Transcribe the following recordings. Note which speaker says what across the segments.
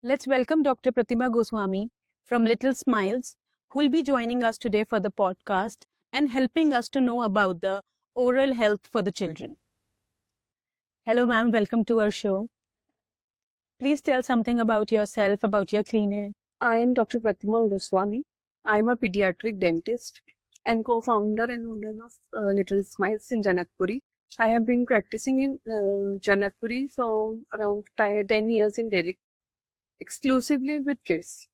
Speaker 1: Let's welcome Dr. Pratima Goswami from Little Smiles, who will be joining us today for the podcast and helping us to know about the oral health for the children. Hello, ma'am. Welcome to our show. Please tell something about yourself, about your clinic.
Speaker 2: I am Dr. Pratima Goswami. I am a pediatric dentist and co-founder and owner of Little Smiles in Janakpuri. I have been practicing in Janakpuri for around 10 years in Delhi, exclusively with kids.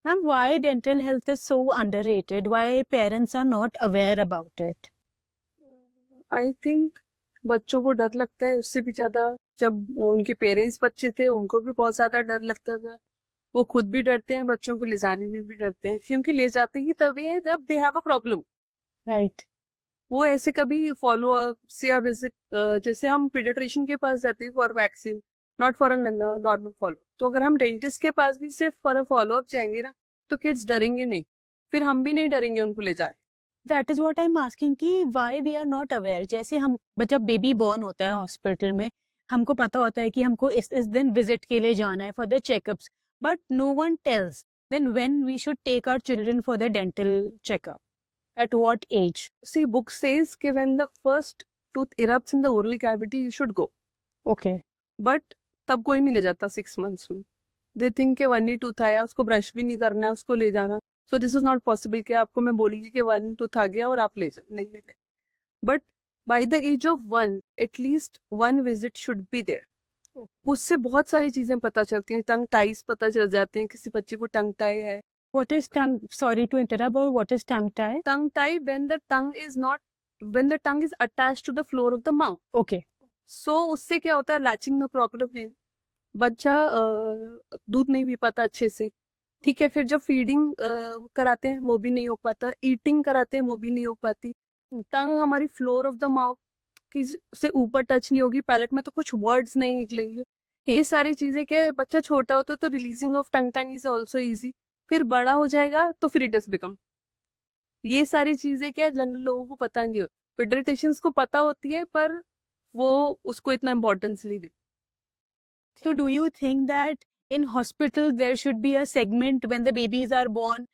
Speaker 1: Ma'am, why dental health is so underrated? Why parents are not aware about it?
Speaker 2: I think बच्चों को डर लगता है उससे भी ज्यादा जब उनके पेरेंट्स बच्चे थे उनको भी बहुत ज्यादा डर लगता था वो खुद भी डरते हैं बच्चों को ले जाने में भी डरते हैं क्योंकि ले जाते ही तभी है जब they have a problem
Speaker 1: right
Speaker 2: वो ऐसे कभी फॉलो अप या विजिट जैसे हम पीडियाट्रिशियन के पास जाते हैं for vaccine not for a normal follow तो अगर हम डेंटिस्ट के पास भी सिर्फ फॉर अ फॉलो अप जाएंगे ना तो किड्स डरेंगे नहीं फिर हम भी नहीं डरेंगे उनको ले जाए
Speaker 1: that is what I am asking कि why we are not aware जैसे हम जब बेबी बॉर्न होता है हॉस्पिटल में हमको पता होता है कि हमको इस दिन विजिट के लिए जाना है for the checkups but no one tells then when we should take our children for the dental checkup at what age?
Speaker 2: See, book says कि when the first tooth erupts in the oral cavity you should go.
Speaker 1: Okay.
Speaker 2: But तब कोई नहीं ले जाता 6 months में. They think कि 1 ही tooth आया उसको ब्रश भी नहीं करना है उसको ले जाना. So this is not possible कि आपको मैं बोलूँगी कि 1 tooth आ गया और आप ले जाओ नहीं ले. But by the age of 1 at least 1 visit should be there. उससे बहुत सारी चीजें पता चलती हैं टंग टाइज पता चल जाते हैं किसी बच्चे को टंग टाई है.
Speaker 1: What is tongue? Sorry to interrupt, but what is tongue tie?
Speaker 2: Tongue tie when the tongue is attached to the floor of the mouth.
Speaker 1: Okay.
Speaker 2: So उससे क्या होता है लैचिंग में प्रॉब्लम है बच्चा दूध नहीं पी पाता अच्छे से ठीक है फिर जब फीडिंग कराते हैं वो भी नहीं हो पाता ईटिंग कराते हैं वो भी नहीं हो पाती टंग हमारी फ्लोर ऑफ द माउथ की से ऊपर टच नहीं होगी पैलेट में तो कुछ वर्ड्स नहीं निकलेंगे ये सारी चीजें क्या बच्चा छोटा होता है तो releasing of tongue tongue is also easy फिर बड़ा हो जाएगा तो फिर इट इज बिकम ये सारी चीजें क्या जनरल लोगों को पता नहीं होती पीडियाट्रिशियंस को पता होती है पर वो उसको इतना इम्पोर्टेंस नहीं देते
Speaker 1: So do you think that in hospital there should be a segment when the babies are born?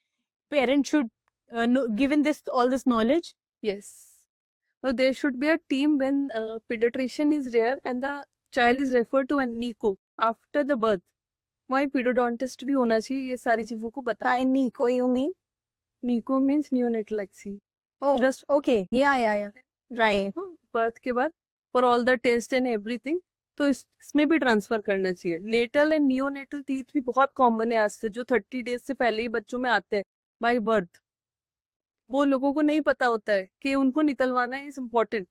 Speaker 1: Parents should given this all this knowledge?
Speaker 2: Yes. So there should be a team when pediatrician is there and the child is referred to a NICU after the birth. वही पीडियोडोंटिस्ट भी होना चाहिए ये सारी चीजों को बताए.
Speaker 1: NICU you mean?
Speaker 2: NICU means neonatal ICU.
Speaker 1: Oh,
Speaker 2: Just
Speaker 1: okay. Yeah. Right.
Speaker 2: birth के बाद for all the test and everything. तो इसमें भी ट्रांसफर करना चाहिए. नेटल एंड नियोनेटल टीथ भी बहुत कॉमन है आज से जो 30 डेज से पहले ही बच्चों में आते हैं बाय बर्थ. वो लोगों को नहीं पता होता है कि उनको निकलवाना इज इम्पोर्टेंट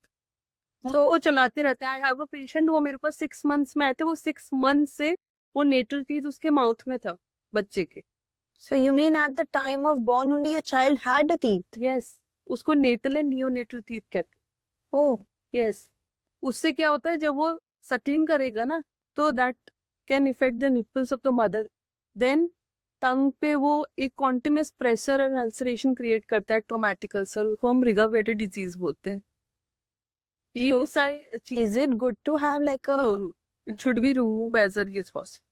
Speaker 2: तो वो चलाते रहते हैं. आई हैव अ पेशेंट वो मेरे पास 6 months में आए थे वो 6 months से वो नेटल टीथ उसके माउथ में था बच्चे के.
Speaker 1: So you mean at the time of born only a child had a teeth?
Speaker 2: Yes. उसको नेटल एंड नियोनेटल टीथ कहते हैं.
Speaker 1: Oh.
Speaker 2: Yes. उससे क्या होता है जब वो सटलिंग करेगा ना तो that can affect the nipples of the mother then tongue पे वो एक continuous pressure and ulceration create करता है ट्रॉमेटिक अल्सर को हम रिगावेटेड डिजीज बोलते हैं. ये सारी
Speaker 1: Is it good to have like a
Speaker 2: it should be removed as early as possible.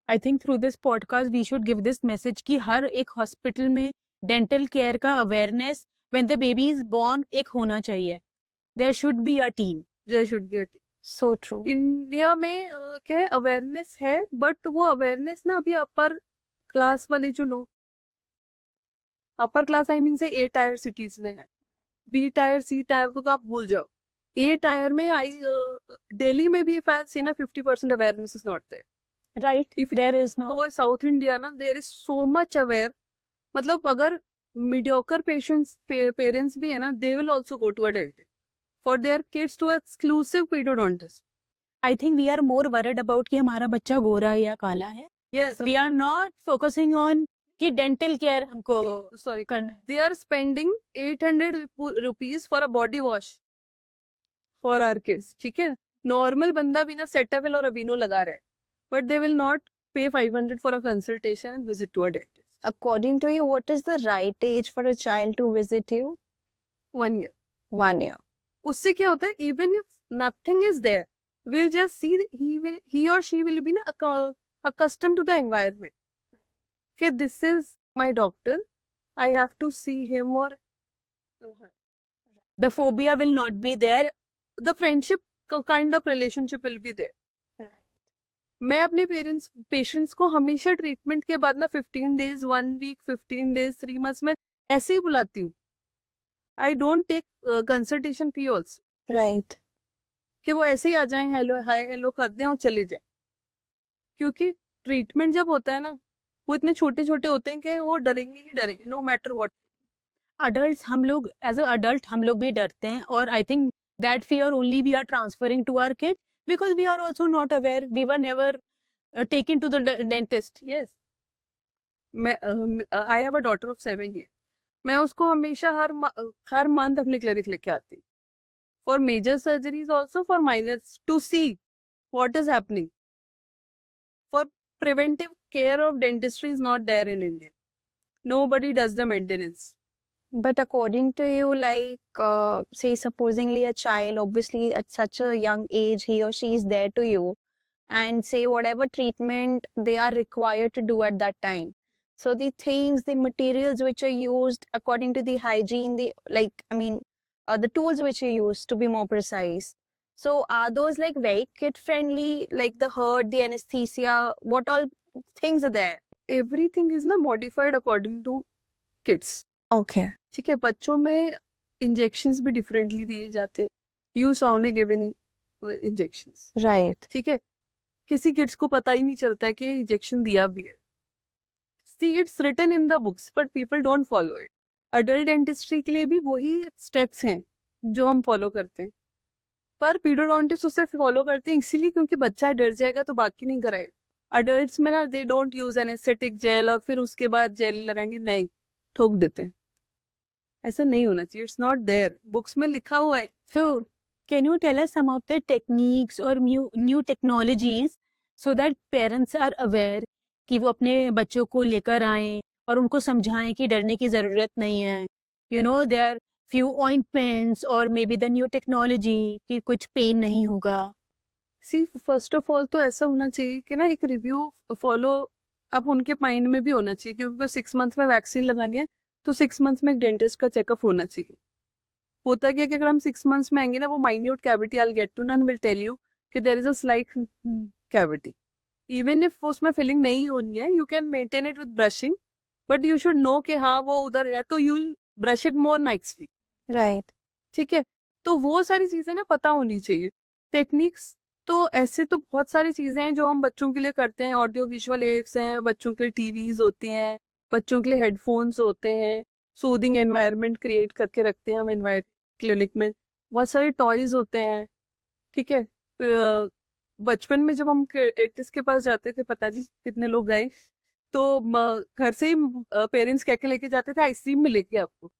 Speaker 1: I think through this podcast we should give this message कि हर एक हॉस्पिटल में डेंटल केयर का awareness when the baby is born एक होना चाहिए. There should be a team.
Speaker 2: There should be a team.
Speaker 1: So true.
Speaker 2: India में क्या awareness है बट वो अवेयरनेस ना अभी अपर क्लास वाले जो लोग अपर क्लास आई मीन से ए टायर सिटीज में है. बी टायर सी टायर को तो आप भूल जाओ. ए टायर में आई दिल्ली में भी इफ आई सी ना 50% awareness is not there.
Speaker 1: Right. If there is no.
Speaker 2: वो साउथ इंडिया ना there is so much aware मतलब अगर मीडियोकर पेरेंट्स भी है ना they will also go to a dentist for their kids to exclusive periodontist.
Speaker 1: I think we are more worried about कि हमारा बच्चा गोरा है या काला है.
Speaker 2: Yes.
Speaker 1: We are not focusing on कि dental care हमको
Speaker 2: sorry
Speaker 1: करना.
Speaker 2: They are spending 800 rupees for a body wash for our kids. ठीक है नॉर्मल बंदा भी ना सेटाविल और अबीनो लगा रहा है but they will not pay 500 for a consultation and visit to a dentist.
Speaker 1: According to you, what is the right age for a child to visit you?
Speaker 2: 1 year.
Speaker 1: 1 year.
Speaker 2: उससे क्या होता है even if nothing is there we'll just see he or she will be ना accustomed to the environment. Okay, this is my doctor. I have to see him, or
Speaker 1: The phobia will not be there.
Speaker 2: the friendship kind of relationship will be there. मैं अपने patients को हमेशा treatment के बाद ना 15 days 1 week 15 days 3 months में ऐसे ही बुलाती हूँ. I don't take consultation fee also.
Speaker 1: Right.
Speaker 2: कि वो ऐसे ही आ जाएं, हेलो हाय हेलो कर दें और चले जाएं. क्योंकि ट्रीटमेंट जब होता है ना, वो इतने छोटे छोटे होते हैं कि वो डरेंगे ही डरेंगे, नो मैटर व्हाट.
Speaker 1: अडल्ट हम लोग एज अ अडल्ट हम लोग भी डरते हैं, और I think that fear only we are transferring to our kid because we are also not aware. We were never taken to the dentist.
Speaker 2: Yes, मैं I have a daughter of 7 year. मैं उसको हमेशा हर month अपने clinic लेके आती, for major surgeries also, for minors, to see what is happening. For preventive care of dentistry is not there in India. Nobody does the maintenance.
Speaker 3: But according to you, like, say, supposingly a child, obviously at such a young age, he or she is there to you, and say whatever treatment they are required to do at that time. So the things, the materials which are used according to the hygiene, the tools which are used, to be more precise. So are those like very kid friendly, like the hurt, the anesthesia, what all things are there?
Speaker 2: Everything is not modified according to kids.
Speaker 3: Okay.
Speaker 2: ठीक है, बच्चों में injections भी differently दिए जाते हैं. You only given injections.
Speaker 3: Right.
Speaker 2: ठीक है, किसी किड्स को पता ही नहीं चलता है कि इंजेक्शन दिया भी है. See, it's written in the books, but people don't follow it. Adult dentistry के लिए भी वही स्टेप्स हैं जो हम फॉलो करते हैं, पर पीडोडोंटिस्ट उसे फॉलो करते हैं इसीलिए क्योंकि बच्चा डर जाएगा तो बाकी नहीं कराएगा. अडल्ट्स में ना, they don't use anaesthetic gel और फिर उसके बाद जेल लगाएंगे, नहीं, ठोक देते हैं. ऐसा नहीं होना चाहिए. इट्स नॉट देयर, बुक्स में लिखा हुआ है.
Speaker 1: So, can you tell us some of the techniques or new technologies so that parents are aware कि वो अपने बच्चों को लेकर आएं और उनको समझाएं कि डरने की ज़रूरत नहीं है. You know, there are few ointments or maybe the new technology कि कुछ पेन नहीं होगा.
Speaker 2: सी, फर्स्ट ऑफ ऑल तो ऐसा होना चाहिए कि ना एक रिव्यू फॉलो अब उनके माइंड में भी होना चाहिए, क्योंकि 6 मंथ में वैक्सीन लगानी है तो 6 मंथ में एक डेंटिस्ट का चेकअप होना चाहिए. होता क्या कि अगर हम 6 मंथ्स में आएंगे ना, वो minute cavity, I get to know, will tell you कि there is a slight cavity. Even if उसमें फिलिंग नहीं होनी है, you can maintain it with brushing, but you should know कि हाँ वो उधर है, तो you brush it more nicely.
Speaker 3: Right.
Speaker 2: ठीक है, तो वो सारी चीजें ना पता होनी चाहिए. टेक्निक्स तो ऐसे तो बहुत सारी चीजें हैं जो हम बच्चों के लिए करते हैं. ऑडियो विजुअल एड्स हैं, बच्चों के लिए टीवीज होती हैं, बच्चों के लिए हेडफोन्स होते हैं, सूदिंग एनवायरनमेंट क्रिएट करके रखते हैं हम क्लिनिक में. बहुत सारे टॉयज होते हैं. ठीक है, बचपन में जब हम डेंटिस्ट के पास जाते थे, पता नहीं कितने लोग गए, तो घर से ही पेरेंट्स कह के लेके जाते थे आइसक्रीम मिलेगी आपको,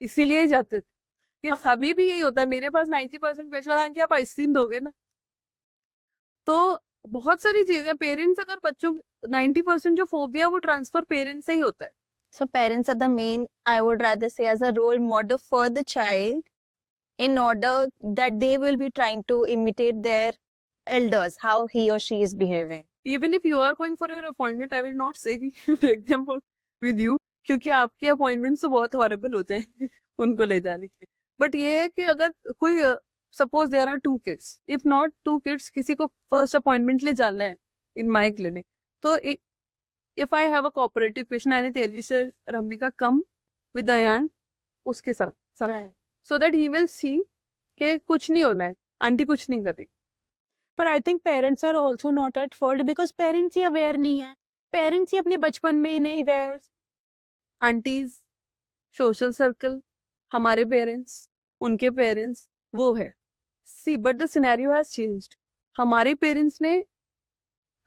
Speaker 2: इसीलिए ही जाते थे. कि अभी भी यही होता है, मेरे पास 90% पैसा था कि आप आइसक्रीम दोगे ना. तो बहुत सारी चीजें पेरेंट्स, अगर बच्चों 90% जो फोबिया वो ट्रांसफर पेरेंट्स से ही होता है.
Speaker 3: So parents are the main, I would rather say, as a role model for the child, in order that they will be trying to imitate their elders, how he or she is behaving.
Speaker 2: Even if you are going for your appointment, I will not say take them with you, क्योंकि आपके appointments तो बहुत horrible होते हैं उनको ले जाने के. बट ये है कि अगर कोई suppose there are 2 kids, if not 2 kids, किसी को फर्स्ट अपॉइंटमेंट ले जाना है इन माय क्लिनिक, तो if I have a cooperative patient, I tell you sir Ramika come with Ayan उसके साथ, so that he will see कि कुछ नहीं होना है, आंटी कुछ नहीं करेगी.
Speaker 1: पर I think parents are also not at fault because parents ही अवेयर नहीं है. पेरेंट्स ही अपने बचपन में ही नहीं अवेयर.
Speaker 2: आंटीज, सोशल सर्कल, हमारे पेरेंट्स, उनके पेरेंट्स, वो है. See, but the scenario has changed. हमारे पेरेंट्स ने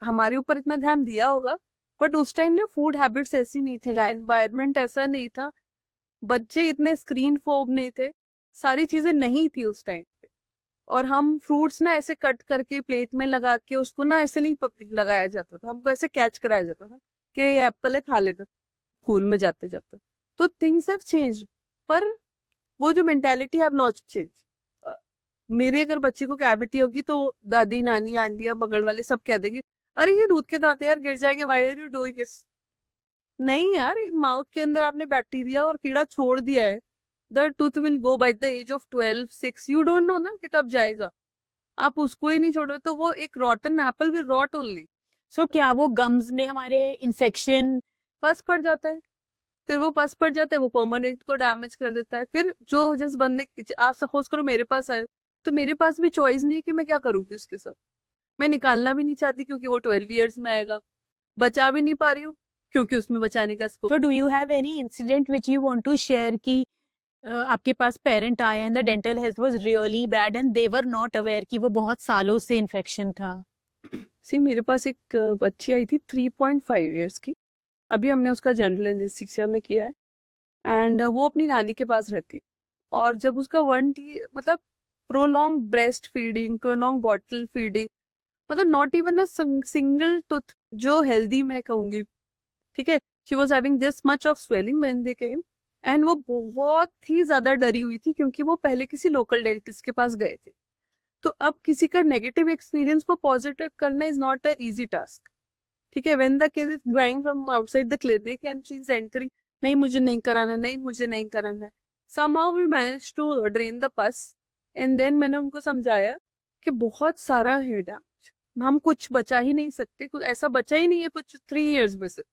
Speaker 2: हमारे ऊपर इतना ध्यान दिया होगा, बट उस टाइम ना फूड हैबिट्स ऐसी नहीं थे, एनवायरनमेंट ऐसा नहीं था, बच्चे इतने स्क्रीन फोब नहीं थे, सारी चीजें नहीं थी उस टाइम पे. और हम फ्रूट्स ना ऐसे कट करके प्लेट में लगा के उसको ना ऐसे नहीं लगाया जाता था, हमको ऐसे कैच कराया जाता था कि ये एप्पल है, खा लेते स्कूल में जाते जाते. तो थिंग्स हैव चेंज्ड, पर वो जो मेंटालिटी हैव नॉट चेंज. मेरे अगर बच्चे को कैविटी होगी तो दादी, नानी, आंटियां, बगल वाले सब कह देंगे अरे ये दूध के दांत यार गिर जाएंगे, why are you doing this? नहीं यार, माउथ के अंदर आपने बैक्टीरिया और कीड़ा छोड़ दिया है। The tooth will go by the age of 12-6, you don't know ना कि कब जाएगा। आप उसको ही नहीं छोड़ रहे तो वो एक rotten apple will rot only.
Speaker 1: So क्या वो गम्स में हमारे इन्फेक्शन?
Speaker 2: पस पड़ जाता है, फिर वो पस पड़ जाता है, वो परमानेंट को डैमेज कर देता है। फिर जो जिस बंदे आप सपोज करो मेरे पास आए, तो मेरे पास भी चॉइस नहीं है कि मैं क्या करूंगी उसके साथ। मैं निकालना भी नहीं चाहती क्योंकि वो 12 ईयर्स में आएगा। बचा भी नहीं पा रही हूँ क्योंकि उसमें बचाने का scope.
Speaker 1: So do you have any incident which you want to share कि आपके पास पेरेंट आए and the dental health was really bad and they were not aware कि वो बहुत सालों से इन्फेक्शन था?
Speaker 2: सी मेरे पास एक बच्ची आई थी 3.5 ईयर्स की। अभी हमने उसका जनरल एनेस्थीसिया में किया है, एंड वो अपनी नानी के पास रहती। और जब उसका 1 टी मतलब prolong breast feeding, prolong bottle feeding, मतलब not even a single tooth जो हेल्दी मैं कहूंगी, ठीक है, she was having this much of swelling when they came. And वो बहुत ही ज्यादा डरी हुई थी क्योंकि वो पहले किसी लोकल डेंटिस्ट के पास गए थे। तो अब किसी का नेगेटिव एक्सपीरियंस को पॉजिटिव करना is not a easy task, ठीक है। When the kid is going from outside the clinic and she is entering, नहीं मुझे नहीं कराना, नहीं मुझे नहीं कराना है। somehow we managed to drain the pus, and then मैंने उनको समझाया कि बहुत सारा है डैमेज, हम कुछ बचा ही नहीं सकते, कुछ ऐसा बचा ही नहीं है कुछ 3 इयर्स में से,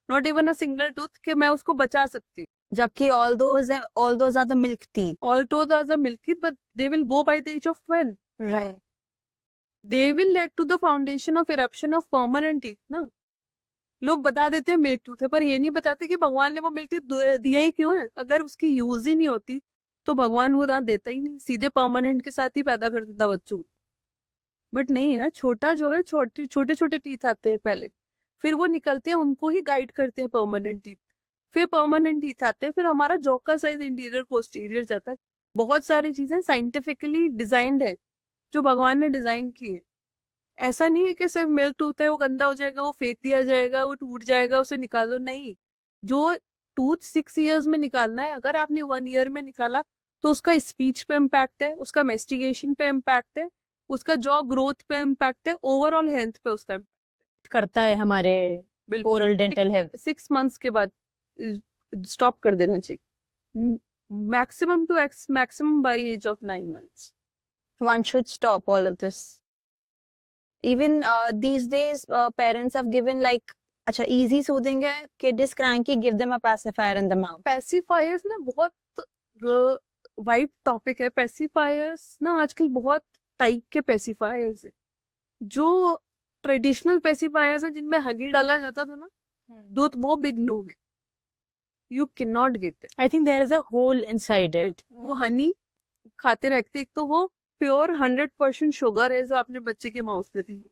Speaker 2: not even a single tooth कि मैं उसको बचा सकती।
Speaker 3: जबकि all those are the milk teeth.
Speaker 2: All toes are the milky, but they will go by the age of 12.
Speaker 3: Right.
Speaker 2: They will lead to the foundation of eruption of permanent teeth ना। लोग बता देते हैं milk tooth है, पर ये नहीं बताते कि भगवान ने वो मिल्क टूथ दिया ही क्यों है। अगर उसकी यूज ही नहीं होती तो भगवान वो दांत देता ही नहीं, सीधे परमानेंट के साथ ही पैदा कर देता बच्चों। बट नहीं यार, छोटा जो है छोटे छोटे छोटे टीथ आते हैं पहले, फिर वो निकलते हैं, उनको ही गाइड करते हैं परमानेंट टीथ। फिर परमानेंट टीथ आते हैं, फिर हमारा जॉ का साइज इंटीरियर पोस्टीरियर जाता है। बहुत सारी चीजें साइंटिफिकली डिजाइंड है जो भगवान ने डिजाइन की है। ऐसा नहीं है कि सिर्फ मिल्क टूथ है वो गंदा हो जाएगा, वो फेंक दिया जाएगा, वो टूट जाएगा, उसे निकालो, नहीं। जो टूथ 6 इयर्स में निकालना है, अगर आपने 1 ईयर में निकाला तो उसका स्पीच पे इम्पैक्ट है, उसका मेस्टिगेशन पे इम्पैक्ट है, उसका जॉ ग्रोथ पे इम्पैक्ट है, ओवरऑल हेल्थ पे उसका
Speaker 1: करता है हमारे ओरल डेंटल हेल्थ।
Speaker 2: 6 मंथ्स के बाद स्टॉप कर देना चाहिए, maximum to maximum by age of 9 months।
Speaker 3: One should stop all of this. Even these days, parents have given like, अच्छा easy soothing है, kid is cranky, give them a pacifier in the mouth.
Speaker 2: पैसिफायर्स ना बहुत wide topic है। पैसिफायर्स ना आजकल बहुत type के पैसिफायर्स है। जो ट्रेडिशनल पैसिफायर्स है जिनमें हनी डाला जाता था ना, दो वो बिग नो है, you can not get it.
Speaker 1: I think there is a hole inside it.
Speaker 2: वो हनी खाते रहते, एक तो वो प्योर 100% शुगर है जो आपने बच्चे के माउथ में दी,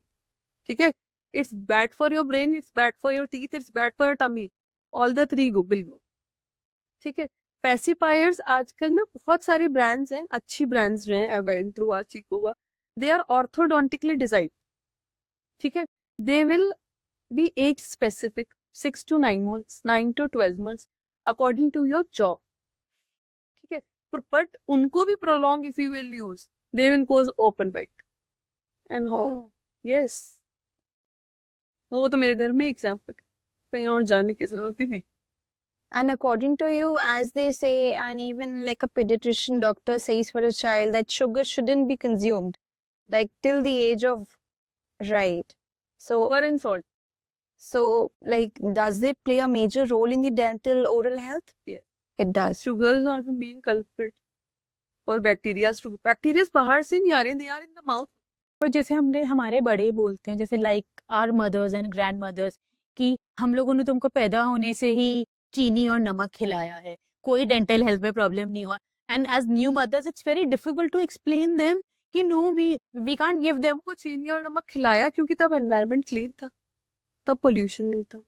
Speaker 2: ठीक है। It's bad for your brain, it's bad for your teeth, it's bad for your tummy, all the 3 go bill go, ठीक है। पैसिफायर्स आजकल ना बहुत सारे ब्रांड्स हैं, अच्छी ब्रांड्स जो हैं, एवेंट्रो, चिकोवा, दे आर ऑर्थोडोंटिकली डिजाइन, ठीक है। They will be age specific, 6 to 9 months, 9 to 12 months, according to your job, ठीक है। बट उनको भी prolong if you will use, they will cause open bite and हो, यस। वो तो मेरे घर में एग्जाम्पल, कहीं और जाने की जरूरत ही नहीं।
Speaker 3: And according to you, as they say, and even like a pediatrician doctor says for a child, that sugar shouldn't be consumed, like till the age of, right? So,
Speaker 2: Sugar and salt,
Speaker 3: so like, does it play a major role in the dental oral health?
Speaker 2: Yes.
Speaker 3: It does.
Speaker 2: sugars are the main culprit, और bacteria बाहर से नहीं आ रहे, they are in the mouth।
Speaker 1: और जैसे हमने हमारे बड़े बोलते हैं, जैसे like our mothers and grand mothers, कि हम लोगों ने तुमको पैदा होने से ही चीनी और नमक खिलाया है, कोई डेंटल हेल्थ में प्रॉब्लम नहीं हुआ। And as new mothers it's very difficult to explain them कि no we can't give them.
Speaker 2: को चीनी और नमक खिलाया क्योंकि तब एनवायरनमेंट क्लीन था, तब पोल्यूशन नहीं था,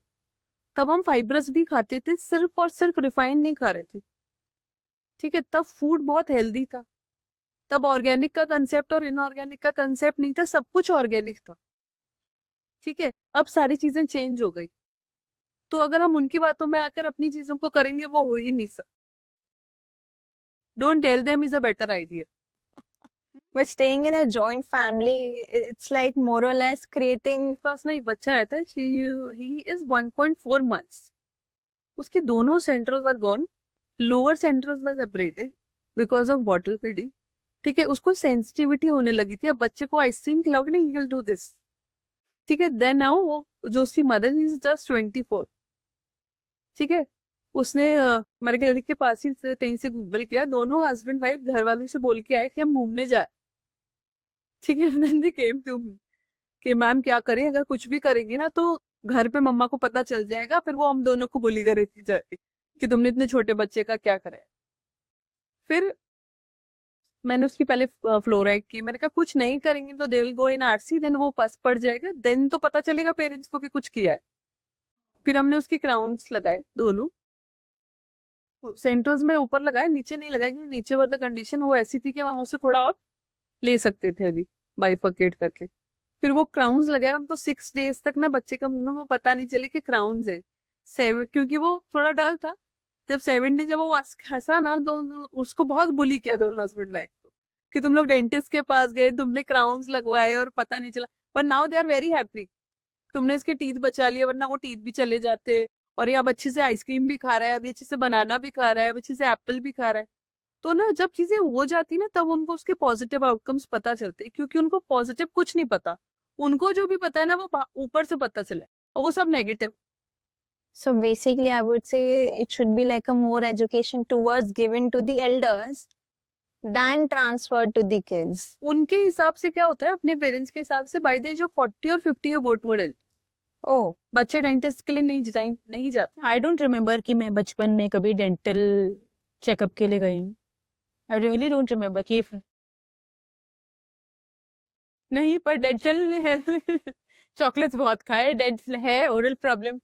Speaker 2: तब हम फाइब्रस भी खाते थे, सिर्फ और सिर्फ रिफाइंड नहीं खा रहे थे, ठीक है। तब फूड बहुत हेल्दी था, तब ऑर्गेनिक का कंसेप्ट और इनऑर्गेनिक का कंसेप्ट नहीं था, सब कुछ ऑर्गेनिक था, ठीक है। अब सारी चीजें चेंज हो गई, तो अगर हम उनकी बातों में आकर अपनी चीजों को करेंगे वो हो ही नहीं सकता। Don't tell them is a better idea.
Speaker 3: But staying in a joint family, it's like more or less creating.
Speaker 2: पास नहीं बच्चा रहता है, ही इज 1.4 months. उसके दोनों central were gone, lower central were separated because of bottle feeding. ठीक है, उसको sensitivity होने लगी थी. अब बच्चे को आइसक्रीम खिलाओगे नहीं, ही विल डू दिस. ठीक है, देन नाउ वो जो उसकी मदर इज जस्ट 24. ठीक है, उसने मेरे घर के पास ही से कहीं से गूगल किया, दोनों हस्बैंड वाइफ घर वालों से बोल के आए कि हम घूमने जाए. ठीक है, then they came to me कि मैम क्या करें, अगर कुछ भी करेंगे ना तो घर पे मम्मा को पता चल जाएगा, फिर वो हम दोनों को बोली करेगी जाके कि तुमने इतने छोटे बच्चे का क्या करा है. फिर मैंने उसकी पहले फ्लोराइड की. मैंने कहा कुछ नहीं करेंगे तो they will go in RC, then वो पस पड़ जाएगा, देन तो पता चलेगा पेरेंट्स को कि कुछ किया है. फिर हमने उसकी क्राउन्स लगाए दोनों. सेंटर्स में ऊपर लगाए, नीचे नहीं लगाए क्योंकि नीचे वाला कंडीशन वो ऐसी थी कि वहां से थोड़ा और ले सकते थे अभी बाइफर्केट करके. फिर वो क्राउन्स लगाए, उनको 6 days तक ना बच्चे का मुंह में पता नहीं चले कि क्राउन्स है. 7, क्योंकि वो थोड़ा डर था. जब 7 day जब वो हंसा ना तो उसको बहुत बुली किया दोनों हस्बैंड लाइफ को कि तुम लोग डेंटिस्ट के पास गए, तुमने क्राउन्स लगवाए और पता नहीं चला. But now they are very happy, तुमने इसके टीथ बचा लिए, वरना वो टीथ भी चले जाते. और ये अब अच्छे से आइसक्रीम भी खा रहा है, अभी अच्छे से बनाना भी खा रहा है, अब अच्छे से एप्पल भी खा रहा है. तो ना जब चीजें हो जाती ना तब उनको उसके पॉजिटिव आउटकम्स पता चलते हैं, क्योंकि उनको पॉजिटिव कुछ नहीं पता. उनको जो भी पता है ना वो ऊपर से पता चला, और वो सब negative.
Speaker 3: So basically, I would say it should be like a more education towards given to the elders than transferred to the kids.
Speaker 2: उनके हिसाब से क्या होता है, अपने पेरेंट्स के हिसाब से बाय द एज ऑफ 40 और 50 अबाउट मॉडल
Speaker 3: Oh,
Speaker 2: बच्चे डेंटिस्ट के लिए नहीं जाते.
Speaker 1: आई डोंट रिमेम्बर कि मैं बचपन में कभी डेंटल चेकअप के लिए गई हूँ. आई रियली डोंट रिमेम्बर कि नहीं, पर डेंटल है. चॉकलेट्स बहुत खाए, डेंटल है, oral problem.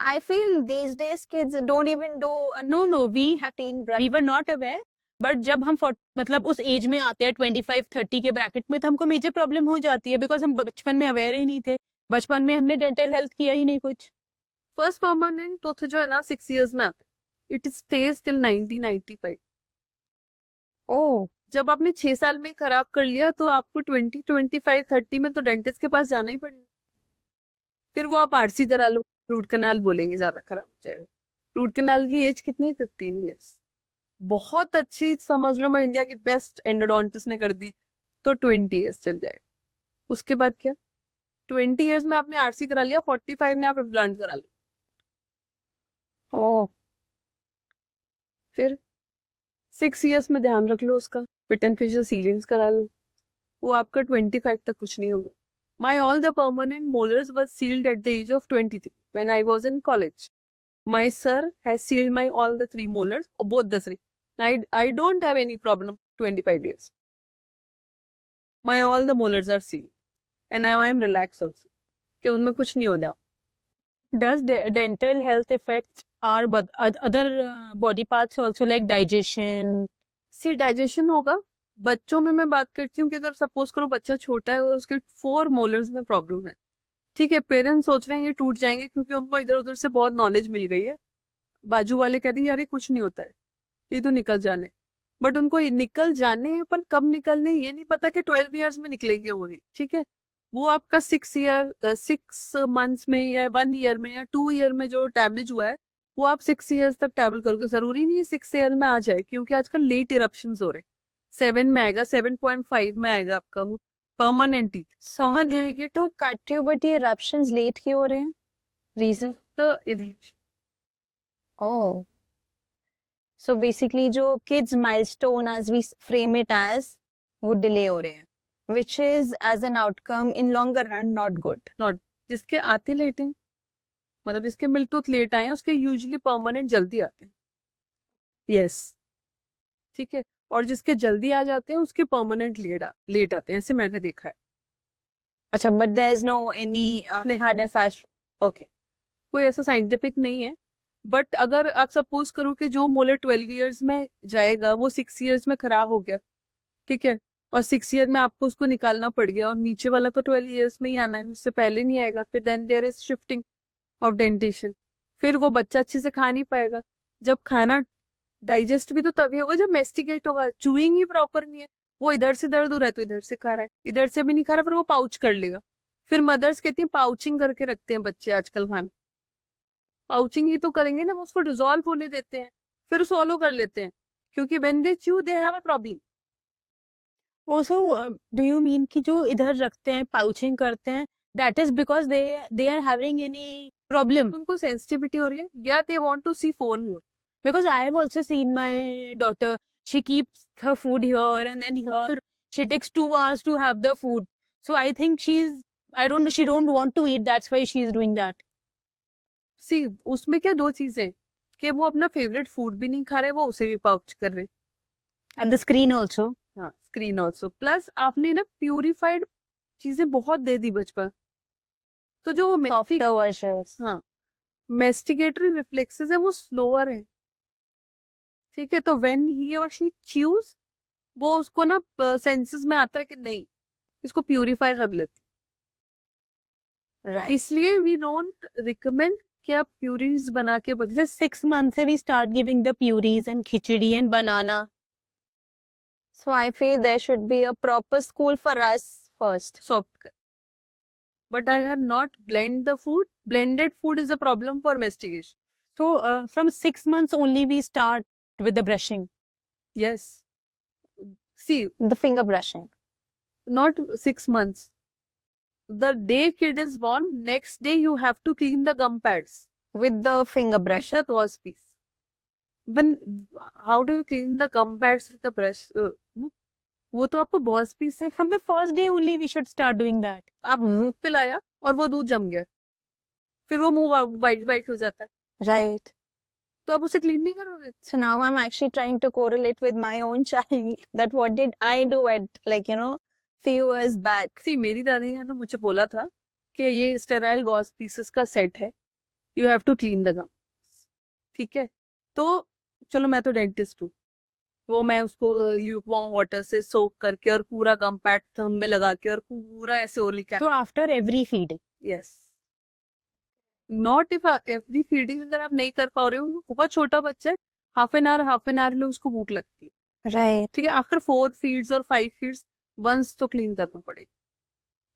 Speaker 3: I feel these days kids don't even do a
Speaker 1: no no, we
Speaker 3: routine brush.
Speaker 1: We were not aware. But जब हम मतलब उस एज में आते हैं 25-30 के ब्रैकेट में, तो हमको मेजर प्रॉब्लम हो जाती है, बिकॉज हम बचपन में अवेयर ही नहीं थे. बचपन में हमने डेंटल हेल्थ किया ही नहीं कुछ.
Speaker 2: फर्स्ट परमानेंट टूथ जो है ना 6 years में आता है, इट स्टेज टिल 1995.
Speaker 3: Oh,
Speaker 2: जब आपने 6 साल में खराब कर लिया तो आपको 20, 25, 30 में तो डेंटिस्ट के पास जाना ही पड़ेगा. फिर वो आप आरसी करा लो, रूट कनाल बोलेंगे, ज्यादा खराब हो जाएगा. रूट कनाल की एज कितनी, 15 years. बहुत अच्छी, समझ लो मैं इंडिया की बेस्ट एंडोडोंटिस्ट ने कर दी तो 20 years चल जाएगा. उसके बाद क्या, 20 years में आपने आरसी करा लिया, 45 में आप इम्प्लांट करा लो.
Speaker 3: oh,
Speaker 2: फिर 6 years में ध्यान रख लो उसका, फिट एंड फेशियल सीलिंग्स करा लो, वो आपका 25 तक कुछ नहीं होगा. My all the permanent molars was sealed at the age of 23 when I was in college. My sir has sealed my all the 3 molars, or both the 3. I don't have any problem 25 years. My all the molars are sealed and now I am relaxed also कि उनमें कुछ नहीं होता.
Speaker 1: Does dental health affect our other body parts also, like digestion?
Speaker 2: C digestion होगा. बच्चों में मैं बात करती हूँ कि अगर सपोज करो बच्चा छोटा है और उसके 4 मोलर्स में प्रॉब्लम है, ठीक है, पेरेंट्स सोच रहे हैं ये टूट जाएंगे क्योंकि उनको इधर उधर से बहुत नॉलेज मिल गई है. बाजू वाले कहते हैं यार ये कुछ नहीं होता है, ये तो निकल जाने. बट उनको ये निकल जाने हैं, पर कब निकलने ये नहीं पता कि 12 years में निकलेंगे वो नहीं. ठीक है, वो आपका 6 months में या 1 year में या 2 year में जो डैमेज हुआ है वो आप 6 years तक ट्रैवल करोगे. जरूरी नहीं है 6 year में आ जाए, क्योंकि आजकल लेट इरप्शंस हो रहे हैं. 7 में आएगा, 7.5 में आएगा आपका वो परमानेंट टीथ.
Speaker 3: समझ गई तो cut you, but ये eruptions late क्यों हो रहे हैं? Reason?
Speaker 2: तो
Speaker 3: Oh, so basically जो kids milestone as we frame it as वो delay हो रहे हैं, which is as an outcome in longer run not good.
Speaker 2: जिसके आते लेट हैं, मतलब जिसके मिल्क टूथ लेट आए हैं उसके यूजुअली परमानेंट जल्दी आते हैं. यस, ठीक है, और जिसके जल्दी आ जाते हैं उसके परमानेंट लेट आते हैं, ऐसे मैंने देखा है.
Speaker 3: अच्छा, but there is no any hard and fast.
Speaker 2: Okay, कोई ऐसा साइंटिफिक नहीं है. बट अगर आप सपोज करो कि जो मोलर 12 years में जाएगा वो 6 years में खराब हो गया, ठीक है, और 6 year में आपको उसको निकालना पड़ गया, और नीचे वाला तो 12 years में ही आना है, उससे पहले नहीं आएगा, फिर then there is shifting of dentition. फिर वो बच्चा अच्छे से खा नहीं पाएगा. जब खाना डाइजेस्ट भी तो तभी होगा जब मेस्टिकेट होगा. चूइंग ही प्रॉपर नहीं है वो इधर से दर्द हो रहा है तो इधर से खा रहा है, इधर से भी नहीं खा रहा, फिर वो पाउच कर लेगा। फिर मदर्स कहती हैं पाउचिंग करके रखते हैं बच्चे आजकल खाना। पाउचिंग ही तो करेंगे ना, वो उसको डिजोल्व होने देते हैं, फिर सॉलो कर लेते हैं, क्योंकि when they chew they have a problem.
Speaker 1: Also, do you mean कि जो इधर रखते हैं, पाउचिंग करते हैं, that is because they are having any problem?
Speaker 2: उनको सेंसिटिविटी हो रही है, या they want to see phone more.
Speaker 1: Because I have also seen my daughter, she keeps her food here and then here. She takes 2 hours to have the food. So I think she don't want to eat. That's why she's doing that.
Speaker 2: सी उसमें क्या दो चीजें, कि वो अपना favourite food भी नहीं खा रहे, वो उसे भी पाउच कर रहे।
Speaker 1: And the screen also.
Speaker 2: हाँ, स्क्रीन ऑल्सो, प्लस आपने ना प्यूरिफाइड चीजें बहुत दे दी बचपन, तो जो वो
Speaker 3: Softer versions.
Speaker 2: हाँ, मेस्टिकेटरी रिफ्लेक्सेस है वो स्लोअर है। ठीक है, तो व्हेन ही और शी च्यूज, वो उसको ना सेंसेस में आता है कि नहीं, इसको प्यूरिफाई कर लेते।
Speaker 3: Right.
Speaker 2: इसलिए वी डोंट रिकमेंड कि आप प्यूरीज बना के बदले।
Speaker 1: Just 6 months से we start giving the puris and khichdi and banana.
Speaker 3: So I feel there should be a proper school for us first.
Speaker 2: Soft कर, but I have not blend the food. Blended food is a problem for mastication.
Speaker 1: So from 6 months only we start with the brushing.
Speaker 2: Yes, see
Speaker 3: The finger brushing.
Speaker 2: not 6 months. The day kid is born, next day you have to clean the gum pads.
Speaker 3: With the finger brush.
Speaker 2: That was piece. When how do you clean the gum pads with the brush? वो तो आपको boss piece है।
Speaker 1: From the first day only we should start doing that.
Speaker 2: आप मुंह पे लाया और वो दूध जम गया, फिर वो मुंह वाइट वाइट हो जाता है,
Speaker 3: Right.
Speaker 2: तो आप उसे क्लीन नहीं करोगे।
Speaker 3: So now I'm actually trying to correlate with my own child that what did I do at few years back.
Speaker 2: सी मेरी दादी ने ना मुझे बोला था कि ये स्टेराइल गॉस पीसेस का सेट है, you have to clean the gum. ठीक है, तो चलो मैं तो डेंटिस्ट हूँ, वो मैं उसको ल्यूकवार्म वाटर से सोक करके और पूरा गम पैड थंब में लगा के और पूरा ऐसे orally
Speaker 1: So after every feeding.
Speaker 2: Yes, not if every feeding अगर आप नहीं कर पा रहे हो, बहुत छोटा बच्चा है, हाफ एन आवर में उसको भूख लगती है।
Speaker 3: Right.
Speaker 2: ठीक है, आफ्टर 4 फीड्स और 5 फीड्स वंस तो क्लीन करना पड़ेगा।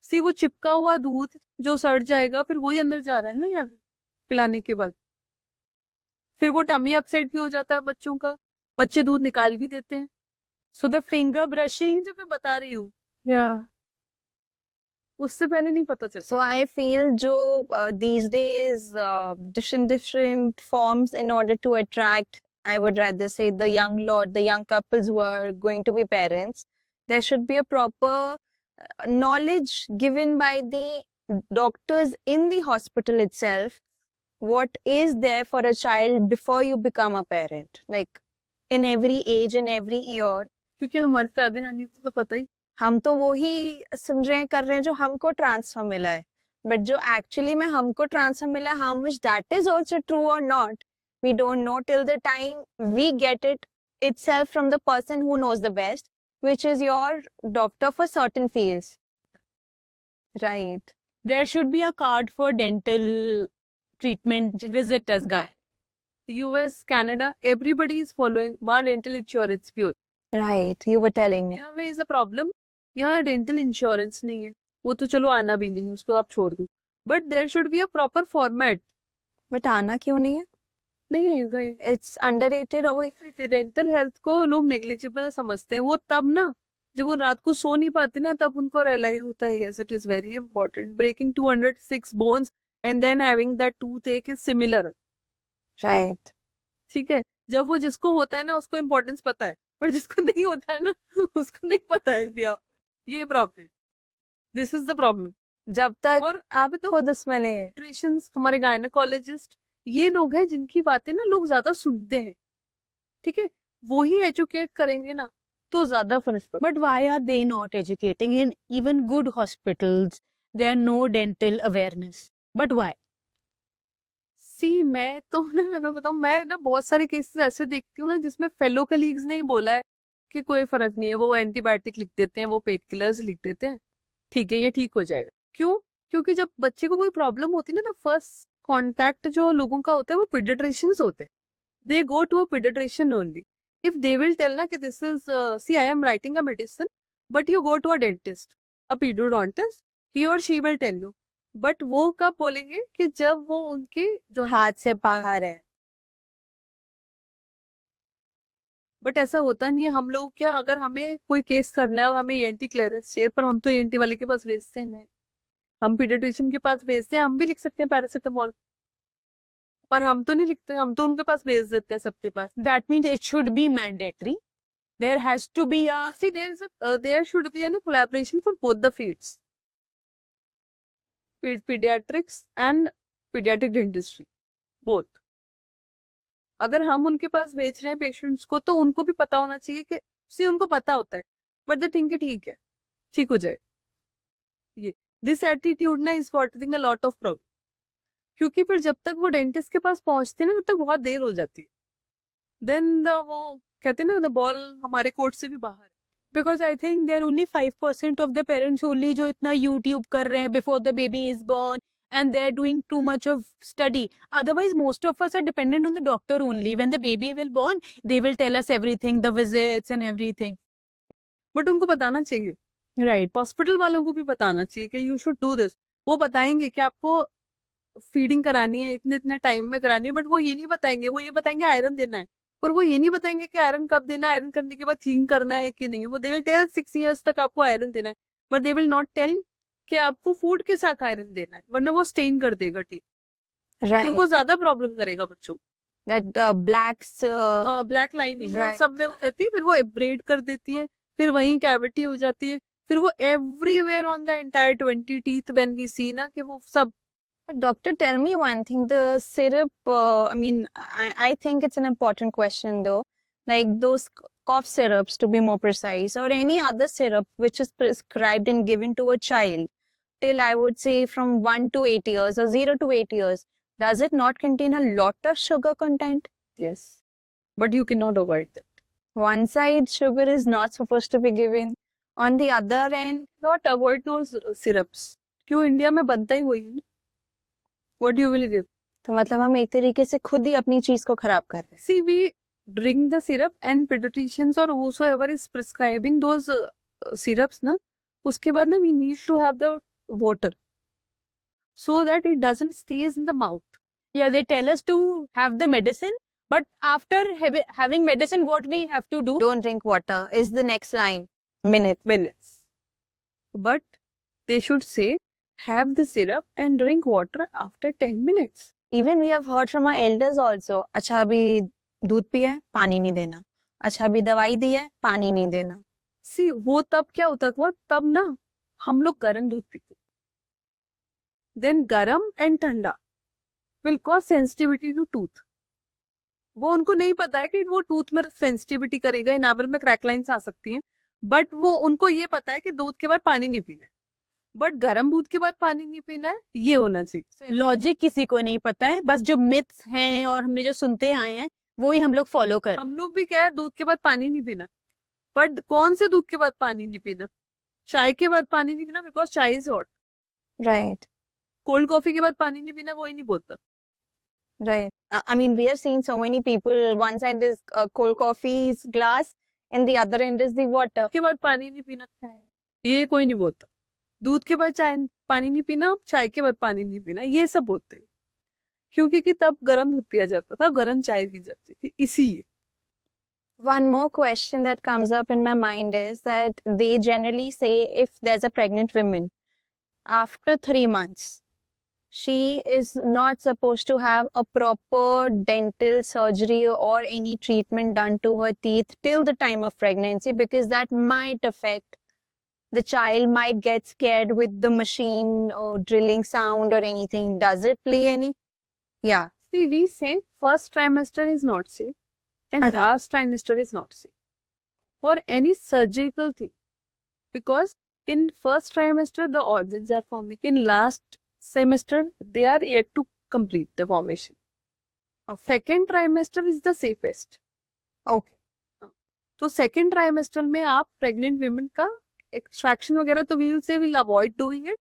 Speaker 2: सी वो चिपका हुआ दूध जो सड़ जाएगा, फिर वही अंदर जा रहा है ना यार पिलाने के बाद, फिर वो टमी अपसेट भी हो जाता है बच्चों का, बच्चे दूध निकाल भी देते हैं।
Speaker 1: So the finger brushing.
Speaker 2: जो मैं बता रही हूँ, उससे पहले नहीं पता चलता।
Speaker 3: So I feel जो these days different forms in order to attract, I would rather say the young couples who are going to be parents, there should be a proper knowledge given by the doctors in the hospital itself. What is there for a child before you become a parent, like in every age, in every year.
Speaker 2: क्योंकि हमारे दादी नानी को तो पता ही,
Speaker 3: हम तो वो ही सुन रहे हैं कर रहे हैं जो हमको ट्रांसफर मिला है, बट जो एक्चुअली में हमको ट्रांसफर मिला है, how much that is also true और not, we don't know till the time we get it itself from the person who knows the best, which is your doctor for certain fields. Right.
Speaker 1: There should be a card for dental treatment visit as guy.
Speaker 2: US, Canada, everybody is following one dental insurance pure.
Speaker 3: Right. You were telling me.
Speaker 2: यहाँ में is a problem, यहाँ dental insurance नहीं है, वो तो चलो आना भी नहीं, उसको आप छोड़ दो, but there should be a proper format.
Speaker 3: But आना क्यों नहीं है?
Speaker 2: नहीं है,
Speaker 3: इट्स अंडररेटेड और
Speaker 2: डेंटल हेल्थ को लोग नेग्लिजिबल समझते हैं। वो तब ना जब वो रात को सो नहीं पाते ना, तब उनको रियलाइज होता है yes it is very important. Breaking 206 bones and then having that tooth ache is similar.
Speaker 3: Right.
Speaker 2: ठीक है, जब वो जिसको होता है ना उसको इम्पोर्टेंस पता है, पर जिसको नहीं होता है ना उसको नहीं पता है भैया, ये problem, this is the problem.
Speaker 3: जब तक
Speaker 2: और आप तो
Speaker 3: खुद उसमें नहीं
Speaker 2: पेडियाट्रिशियंस, हमारे गायनेकोलॉजिस्ट, ये लोग हैं जिनकी बातें ना लोग ज्यादा सुनते हैं। ठीक है, वो ही एजुकेट करेंगे ना तो ज्यादा फर्क पड़ेगा।
Speaker 1: But why are they not educating? In even good hospitals, there are no dental awareness. But why?
Speaker 2: सी मैं तो ना मैं बताऊं, मैं ना बहुत सारे केसेस ऐसे देखती हूँ ना जिसमें फेलो कलीग्स ने ही बोला है कि कोई फर्क नहीं है, वो एंटीबायोटिक लिख देते हैं, वो पेट किलर्स लिख देते हैं, ठीक है ये ठीक हो जाएगा। क्यों? क्योंकि जब बच्चे को कोई प्रॉब्लम होती है ना, फर्स्ट कॉन्टैक्ट जो लोगों का होता है वो पीडियाट्रिशियंस होते हैं। They go to a paediatrician only. if they will tell na कि this is see I am writing a medicine but you go to a dentist, a periodontist, he or she will tell you, but वो कब बोलेंगे कि जब वो उनके जो
Speaker 3: हाथ से बाहर है।
Speaker 2: बट ऐसा होता नहीं है। हम लोग क्या, अगर हमें कोई केस करना है और हमें ENT क्लियरेंस चाहिए, पर हम तो ENT वाले के पास भेजते हैं, हम पीडियाट्रिशियन के पास भेजते हैं, हम भी लिख सकते हैं पैरासिटामोल, पर हम तो नहीं लिखते, हम तो उनके पास भेज देते हैं सबके पास।
Speaker 1: That means it should be mandatory. There has to be a
Speaker 2: See, there should be a collaboration for both the fields, pediatrics and pediatric dentistry, both. अगर हम उनके पास भेज रहे हैं पेशेंट्स को, तो उनको भी पता होना चाहिए कि सी उनको पता होता है, बट दे थिंक ठीक है, ठीक हो जाए। ये दिस एटीट्यूड ना is causing a lot of problem, क्योंकि फिर जब तक वो डेंटिस्ट के पास पहुंचते हैं ना, तब तक बहुत देर हो जाती है। देन वो कहते हैं ना, द बॉल हमारे कोर्ट से भी बाहर है।
Speaker 1: because I think there are only 5% of the parents only जो इतना YouTube कर रहे हैं before the baby is born and they're doing too much of study. Otherwise, most of us are dependent on the doctor only. When the baby will born, they will tell us everything, the visits and everything.
Speaker 2: But उनको बताना चाहिए,
Speaker 1: Right.
Speaker 2: Hospital वालों को भी बताना चाहिए कि you should do this. वो बताएंगे कि आपको फीडिंग करानी है, इतने इतने टाइम में करानी है, बट वो ये नहीं बताएंगे। वो ये बताएंगे आयरन देना है, पर वो ये नहीं बताएंगे कि आयरन कब देना है, आयरन करने के बाद क्लीन करना है कि नहीं। वो दे विल टेल 6 इयर्स तक आपको आयरन देना है, but they will not tell कि आपको फूड के साथ आयरन देना है, वरना वो स्टेन कर देगा टीथ,
Speaker 3: Right.
Speaker 2: उनको ज्यादा प्रॉब्लम करेगा बच्चों को।
Speaker 3: That blacks.
Speaker 2: Black lining
Speaker 3: Right.
Speaker 2: सब में रहती है, फिर वो एब्रेड कर देती है, फिर वहीं कैविटी हो जाती है, फिर वो everywhere on the entire 20 teeth when we see ना कि वो सब।
Speaker 3: Doctor, tell me one thing. The syrup, I mean, I think it's an important question though. Like those cough syrups, to be more precise, or any other syrup which is prescribed and given to a child till I would say from 1 to 8 years or 0 to 8 years, does it not contain a lot of sugar content?
Speaker 2: Yes, but you cannot avoid that.
Speaker 3: One side, sugar is not supposed to be given. On the other end,
Speaker 2: Not avoid those syrups. क्यों, India में बनता ही वही है। What you will give?
Speaker 3: तो मतलब हम एक तरीके से खुद ही अपनी चीज को खराब कर रहे हैं।
Speaker 2: See, we drink the syrup and pediatricians or whosoever is prescribing those syrups ना, उसके बाद ना we need to have the water so that it doesn't stays in the mouth.
Speaker 1: Yeah, they tell us to have the medicine, but after having medicine, what we have to do?
Speaker 3: Don't drink water is the next line.
Speaker 2: Minutes. But they should say have the syrup and drink water after 10 minutes.
Speaker 3: Even we have heard from our elders also. अच्छा अभी दूध पिया है, पानी नहीं देना। अच्छा अभी दवाई दी है, पानी नहीं देना।
Speaker 2: See, वो तब क्या होता था, तब ना हम लोग गर्म दूध पीते, then गरम and ठंडा will cause sensitivity to tooth. वो उनको नहीं पता है कि वो टूथ में सेंसिटिविटी करेगा, इनामल में क्रैकलाइंस आ सकती हैं, बट वो उनको ये पता है कि दूध के बाद पानी नहीं पीना है, बट गर्म दूध के बाद पानी नहीं पीना है, ये होना चाहिए।
Speaker 1: लॉजिक किसी को नहीं पता है, बस जो मिथ्स हैं और हमने जो सुनते आए हैं वो ही हम लोग फॉलो कर।
Speaker 2: हम लोग भी क्या है, दूध के बाद पानी नहीं पीना, बट कौन से दूध के बाद पानी नहीं पीना? चाय के बाद पानी नहीं पीना, बिकॉज चाय is hot.
Speaker 3: Right.
Speaker 2: Cold coffee के बाद पानी नहीं पीना, कोई नहीं बोलता।
Speaker 3: Right. I mean, we are seeing so many people. One side is cold coffee's glass, and the other end is the water.
Speaker 2: के बाद पानी नहीं पीना, ये कोई नहीं बोलता। दूध के बाद चाय पानी नहीं पीना, चाय के बाद पानी नहीं पीना, ये सब बोलते हैं, क्योंकि कि तब गर्म दूध पिया जाता था, गर्म चाय पी जाती थी, इसीलिए।
Speaker 3: One more question that comes up in my mind is that they generally say if there's a pregnant woman, after 3 months, she is not supposed to have a proper dental surgery or any treatment done to her teeth till the time of pregnancy, because that might affect the child, might get scared with the machine or drilling sound or anything. Does it play any? Yeah.
Speaker 2: See, we say first trimester is not safe and last trimester is not safe for any surgical thing, because in first trimester the organs are forming, in last semester they are yet to complete the formation. Second trimester is the safest.
Speaker 3: Okay.
Speaker 2: तो second trimester में आप pregnant women का extraction वगैरह तो we'll avoid doing it,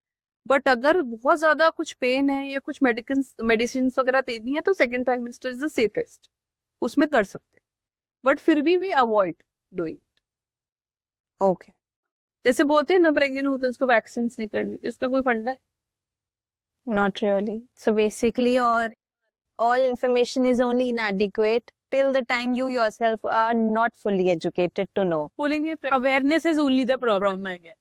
Speaker 2: but अगर बहुत ज्यादा कुछ पेन है या कुछ मेडिसिन वगैरह देनी है तो second trimester is the safest, उसमें कर सकते हैं। बट फिर भी वी अवॉइड डूइंग।
Speaker 3: Okay.
Speaker 2: जैसे बोलते हैं ना प्रेग्नेंट होते हैं उसको वैक्सीन नहीं करनी, इसका कोई फंडा है?
Speaker 3: Not really. So basically, all information is only inadequate till the time you yourself are not fully educated to know.
Speaker 2: बोलेंगे
Speaker 1: Awareness is only the problem, I guess.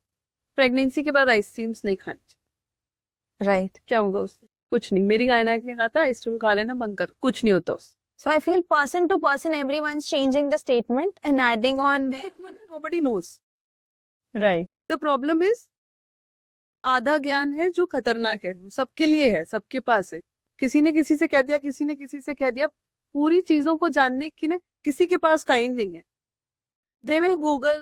Speaker 2: Pregnancy के बाद आइसक्रीम्स नहीं खानी चाहिए।
Speaker 3: Right.
Speaker 2: क्या होगा उससे? कुछ नहीं। मेरी गायना ने कहा था आइसक्रीम खा लेना बंद कर, कुछ नहीं होता उससे।
Speaker 3: So I feel person to person, everyone's changing the statement and adding on.
Speaker 2: Nobody knows.
Speaker 1: Right.
Speaker 2: The problem is आधा ज्ञान है जो खतरनाक है, सबके लिए है, सबके पास है। किसी ने किसी से कह दिया, किसी ने किसी से कह दिया। पूरी चीजों को जानने की ना किसी के पास टाइम नहीं है। They will Google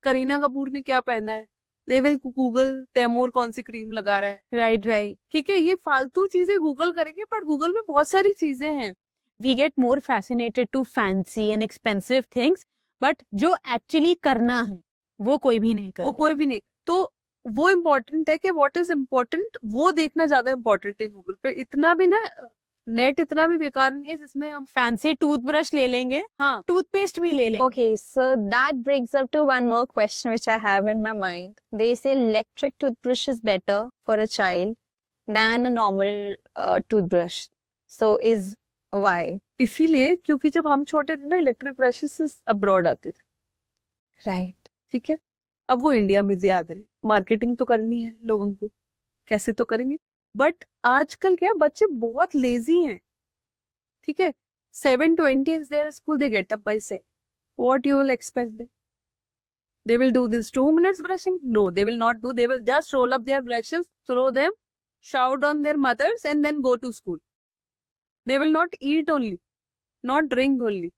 Speaker 2: Kareena Kapoor ने क्या पहना है, दे विल गूगल तैमूर कौन सी क्रीम लगा रहा है।
Speaker 1: Right, right.
Speaker 2: ठीक है, ये फालतू चीजें गूगल करेंगे, पर गूगल में बहुत सारी चीजें हैं।
Speaker 1: We get more fascinated to fancy and expensive things, but जो actually करना है वो कोई भी नहीं
Speaker 2: वो
Speaker 1: करता.
Speaker 2: कोई भी नहीं। तो वो इम्पोर्टेंट है कि व्हाट इज इम्पोर्टेंट वो देखना ज्यादा इम्पोर्टेंट है गूगल पे। इतना भी ना नेट इतना भी बेकार नहीं है जिसमें हम
Speaker 1: Fancy toothbrush ले लेंगे,
Speaker 2: हाँ
Speaker 1: toothpaste भी ले लेंगे.
Speaker 3: Okay, so that brings up to one more question which I have in my mind. They say electric toothbrush is better for a child than a normal toothbrush. So is why?
Speaker 2: इसीलिए क्योंकि जब हम छोटे थे ना electric brushes abroad आते थे,
Speaker 3: Right.
Speaker 2: ठीक है। अब वो इंडिया में भी आ गए। मार्केटिंग तो करनी है लोगों को, कैसे तो करेंगे। बट आजकल क्या बच्चे बहुत लेजी हैं, ठीक है। 7:20 is their school, they get up by 6. What you will expect them? They will do this 2 minutes brushing? No, they will not do. They will just roll up their brushes, throw them, shout on their mothers, and then go to school. They will not eat only, not drink only.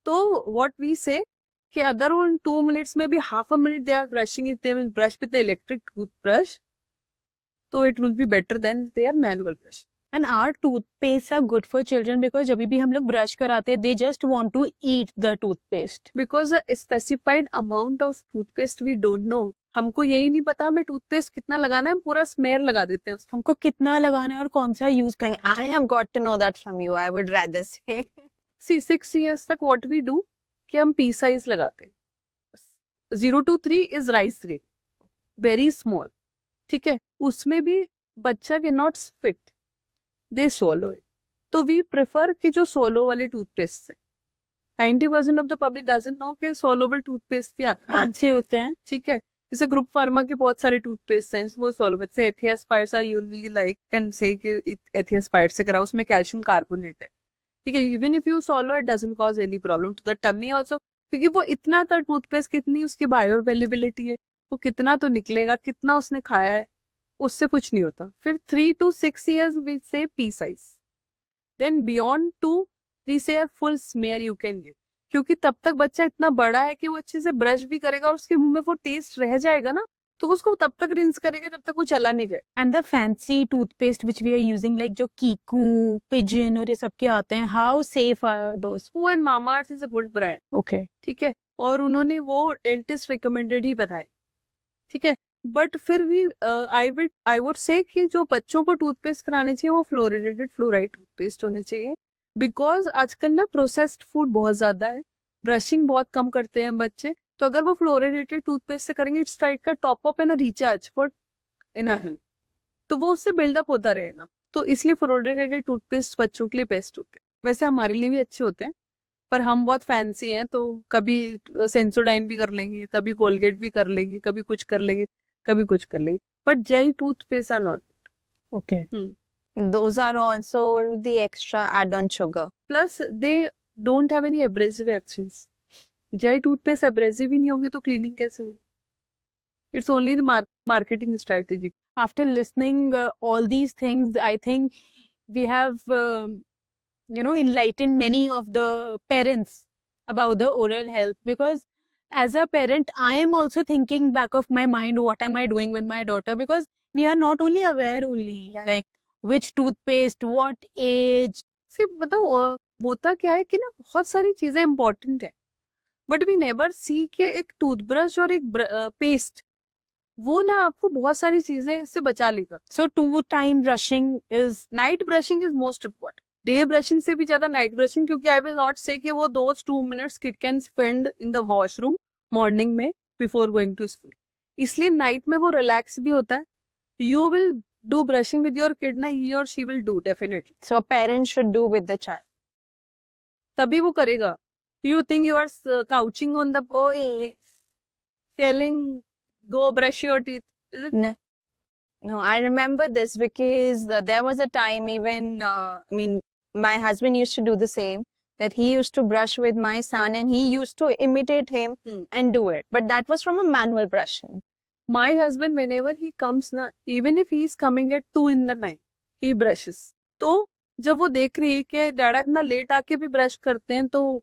Speaker 2: So what we say कि अगर उन 2 minutes में भी half a minute they are brushing it, they will brush with the electric toothbrush, so it will be better than their manual brush.
Speaker 1: And our toothpaste are good for children because जब भी हम लोग brush कराते हैं, they just want to eat the toothpaste.
Speaker 2: Because a specified amount of toothpaste we don't know. हमको यही नहीं पता हमें टूथपेस्ट कितना लगाना है, हम पूरा स्मेयर लगा देते हैं उसको।
Speaker 1: हमको कितना लगाना है और कौन सा यूज करें.
Speaker 3: I have got to know that from you. I would rather say.
Speaker 2: See, 6 years तक what we do कि हम पी साइज लगाते हैं। 0 to 3 is rice grain, very small, ठीक है। उसमें भी बच्चा के not spit, they solo it. तो वी प्रेफर कि जो सोलो वाले टूथपेस्ट से 90% of the public doesn't know कि सोलोबल टूथपेस्ट भी आते हैं,
Speaker 1: अच्छे होते हैं.
Speaker 2: ठीक है। जैसे ग्रुप फार्मा के बहुत सारे टूथपेस्ट हैं वो सोलोबल से एथियास्पायर are usually like can say कि एथियास्पायर से कराओ, उसमें कैल्शियम कार्बोनेट है, ठीक है। Even if you swallow it doesn't cause any problem to the tummy also, क्योंकि वो इतना था टूथपेस्ट, कितनी उसकी बायो अवेलेबिलिटी है, वो कितना तो निकलेगा, कितना उसने खाया है, उससे कुछ नहीं होता। फिर 3 to 6 years we say pea size, then beyond 2 we say a full smear you can give, क्योंकि तब तक बच्चा इतना बड़ा है कि वो अच्छे से ब्रश भी करेगा और उसके मुंह में वो टेस्ट रह जाएगा ना, तो उसको तब तक रिंस करेगा जब तक वो चला नहीं जाए।
Speaker 1: And the fancy toothpaste which we are using like जो Kiku, Pigeon और ये सब के आते हैं, how safe are those?
Speaker 2: Pooh and Mamaearth is a good brand,
Speaker 1: Okay.
Speaker 2: ठीक है। और उन्होंने वो डेंटिस्ट रिकमेंडेड ही बताए, ठीक है। बट फिर भी आई वुड से कि जो बच्चों को टूथपेस्ट कराने चाहिए वो फ्लोरिडेटेड फ्लोराइड टूथपेस्ट होने चाहिए, बिकॉज आजकल ना प्रोसेस्ड फूड बहुत ज्यादा है, ब्रशिंग बहुत कम करते हैं बच्चे। तो अगर वो फ्लोरिडेटेड टूथपेस्ट से करेंगे इट्स लाइक का top up and recharge for inner health, तो वो उससे बिल्डअप होता रहेगा। तो इसलिए फ्लोरिडेटेड टूथपेस्ट बच्चों के लिए बेस्ट होते हैं। वैसे हमारे लिए भी अच्छे होते हैं, पर हम बहुत फैंसी हैं, तो कभी सेंसोडाइन भी कर लेंगे, कभी कोलगेट भी कर लेंगे, कभी कुछ कर लेंगे, कभी कुछ कर लेंगे, but gel toothpaste are not.
Speaker 1: Okay.
Speaker 3: Those are also the extra add-on sugar.
Speaker 2: Plus they don't have any abrasive actions. Gel toothpaste abrasive ही नहीं होंगे तो क्लीनिंग कैसे होगी? It's only the marketing strategy.
Speaker 1: After listening all these things, I think we have, enlightened many of the parents about the oral health, because as a parent, I am also thinking back of my mind, what am I doing with my daughter? Because we are not only aware only, like which toothpaste, what age.
Speaker 2: सिर्फ मतलब होता क्या है कि ना बहुत सारी चीजें इंपॉर्टेंट है, बट वी नेवर सी कि एक टूथब्रश और एक पेस्ट वो ना आपको बहुत सारी चीजें इससे बचा लेगा।
Speaker 1: So 2 time brushing is
Speaker 2: night brushing is most important. Day brushing से भी ज्यादा नाइट ब्रशिंग, क्योंकि आई विल नॉट से कि वो those 2 minutes kid can spend in the washroom morning में बिफोर गोइंग टू स्कूल, इसलिए नाइट में वो रिलैक्स भी होता है. You will do brushing with your kid ना, ही और she will do definitely.
Speaker 3: So a parent should do with the child.
Speaker 2: तभी वो करेगा. You think you are coaching on the boy telling go brush your teeth?
Speaker 3: No, I remember this because there was a time even, I mean, my husband used to do the same, that he used to brush with my son and he used to imitate him and do it. But that was from a manual brushing.
Speaker 2: My husband, whenever he comes na, even if he is coming at 2 in the night, he brushes. तो जब वो देख रही है कि डैडा इतना late आके भी ब्रश करते हैं, तो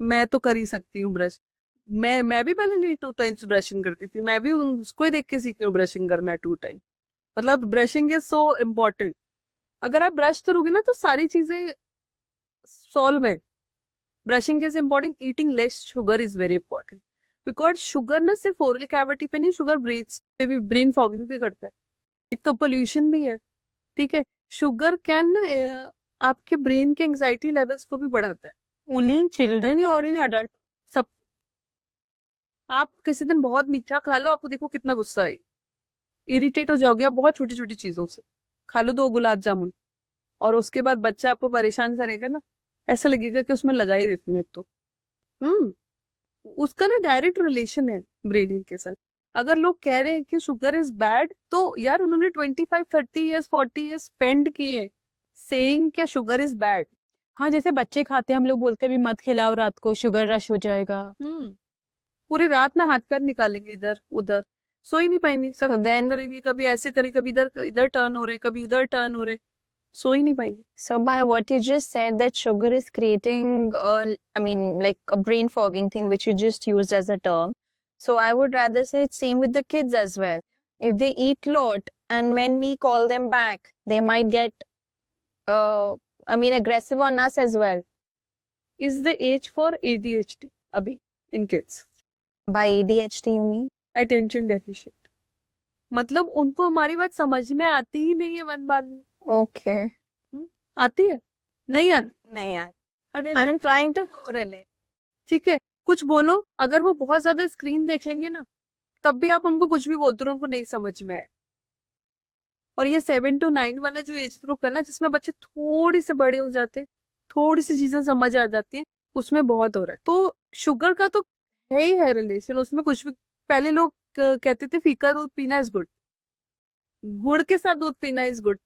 Speaker 2: मैं तो कर ही सकती हूँ ब्रश. मैं भी पहले नहीं 2 times ब्रशिंग करती थी, मैं भी उसको ही देख के सीखी हूँ ब्रशिंग करना 2 times. मतलब ब्रशिंग इज सो इम्पोर्टेंट. अगर आप ब्रश करोगे ना तो सारी चीजें सॉल्व है. Brushing is important. Eating less sugar is very important, because sugar ना सिर्फ ओरल कैविटी पे नहीं, शुगर ब्रेन्स पे भी, ब्रेन फॉगिंग भी करता है. एक तो पोल्यूशन भी है, ठीक है. शुगर कैन आपके ब्रेन के एंजाइटी लेवल्स को भी बढ़ाता है.
Speaker 1: Only in children or in adult?
Speaker 2: सब. आप किसी दिन बहुत मीठा खा लो, आपको देखो कितना गुस्सा है, इरिटेट हो जाओगे आप बहुत छोटी छोटी चीजों से. खा लो 2 गुलाब जामुन और उसके बाद बच्चा आपको परेशान करेगा ना, ऐसा लगेगा कि उसमें लगाई देती हूँ एक तो. उसका ना डायरेक्ट रिलेशन है ब्रेन के साथ. अगर लोग कह रहे हैं कि शुगर इज बैड, तो यार उन्होंने 25-30 years 40 years स्पेंड किए सेइंग क्या शुगर इज बैड.
Speaker 1: हाँ, जैसे बच्चे खाते हैं हम लोग बोलते हैं भी मत खिलाओ रात को, शुगर रश हो जाएगा.
Speaker 2: पूरी रात ना हाथ पैर निकालेंगे इधर उधर, सो ही नहीं पाएंगे. सब देन करेंगे, कभी ऐसे करेंगे, कभी इधर इधर टर्न हो रहे, कभी इधर टर्न हो रहे, सो ही नहीं पाएंगे.
Speaker 3: So by what you just said, that sugar is creating, I mean, like a brain fogging thing, which you just used as a term. So I would rather say it's same with the kids as well. If they eat lot and when we call them back, they might get, I mean, aggressive on us as well.
Speaker 2: Is the age for ADHD अभी in kids?
Speaker 3: By ADHD, you mean?
Speaker 2: Attention deficit. मतलब उनको हमारी बात समझ में आती ही नहीं है मन बात में.
Speaker 3: Okay.
Speaker 2: आती है? नहीं आती.
Speaker 3: नहीं यार.
Speaker 2: अरे
Speaker 3: I'm trying to correlate.
Speaker 2: ठीक है, कुछ बोलो. अगर वो बहुत ज्यादा स्क्रीन देखेंगे ना, तब भी आप उनको कुछ भी बोलते रहो, उनको नहीं समझ में आए. और ये 7 to 9 वाला जो एज ग्रुप है ना, जिसमें बच्चे थोड़ी से बड़े हो जाते हैं, थोड़ी सी चीजें समझ आ जाती हैं, उसमें बहुत हो रहा है. तो शुगर का तो है ही है रिलेशन, उसमें कुछ भी. पहले लोग कहते थे फीका दूध पीना इज गुड, गुड़ के साथ दूध पीना इज गुड,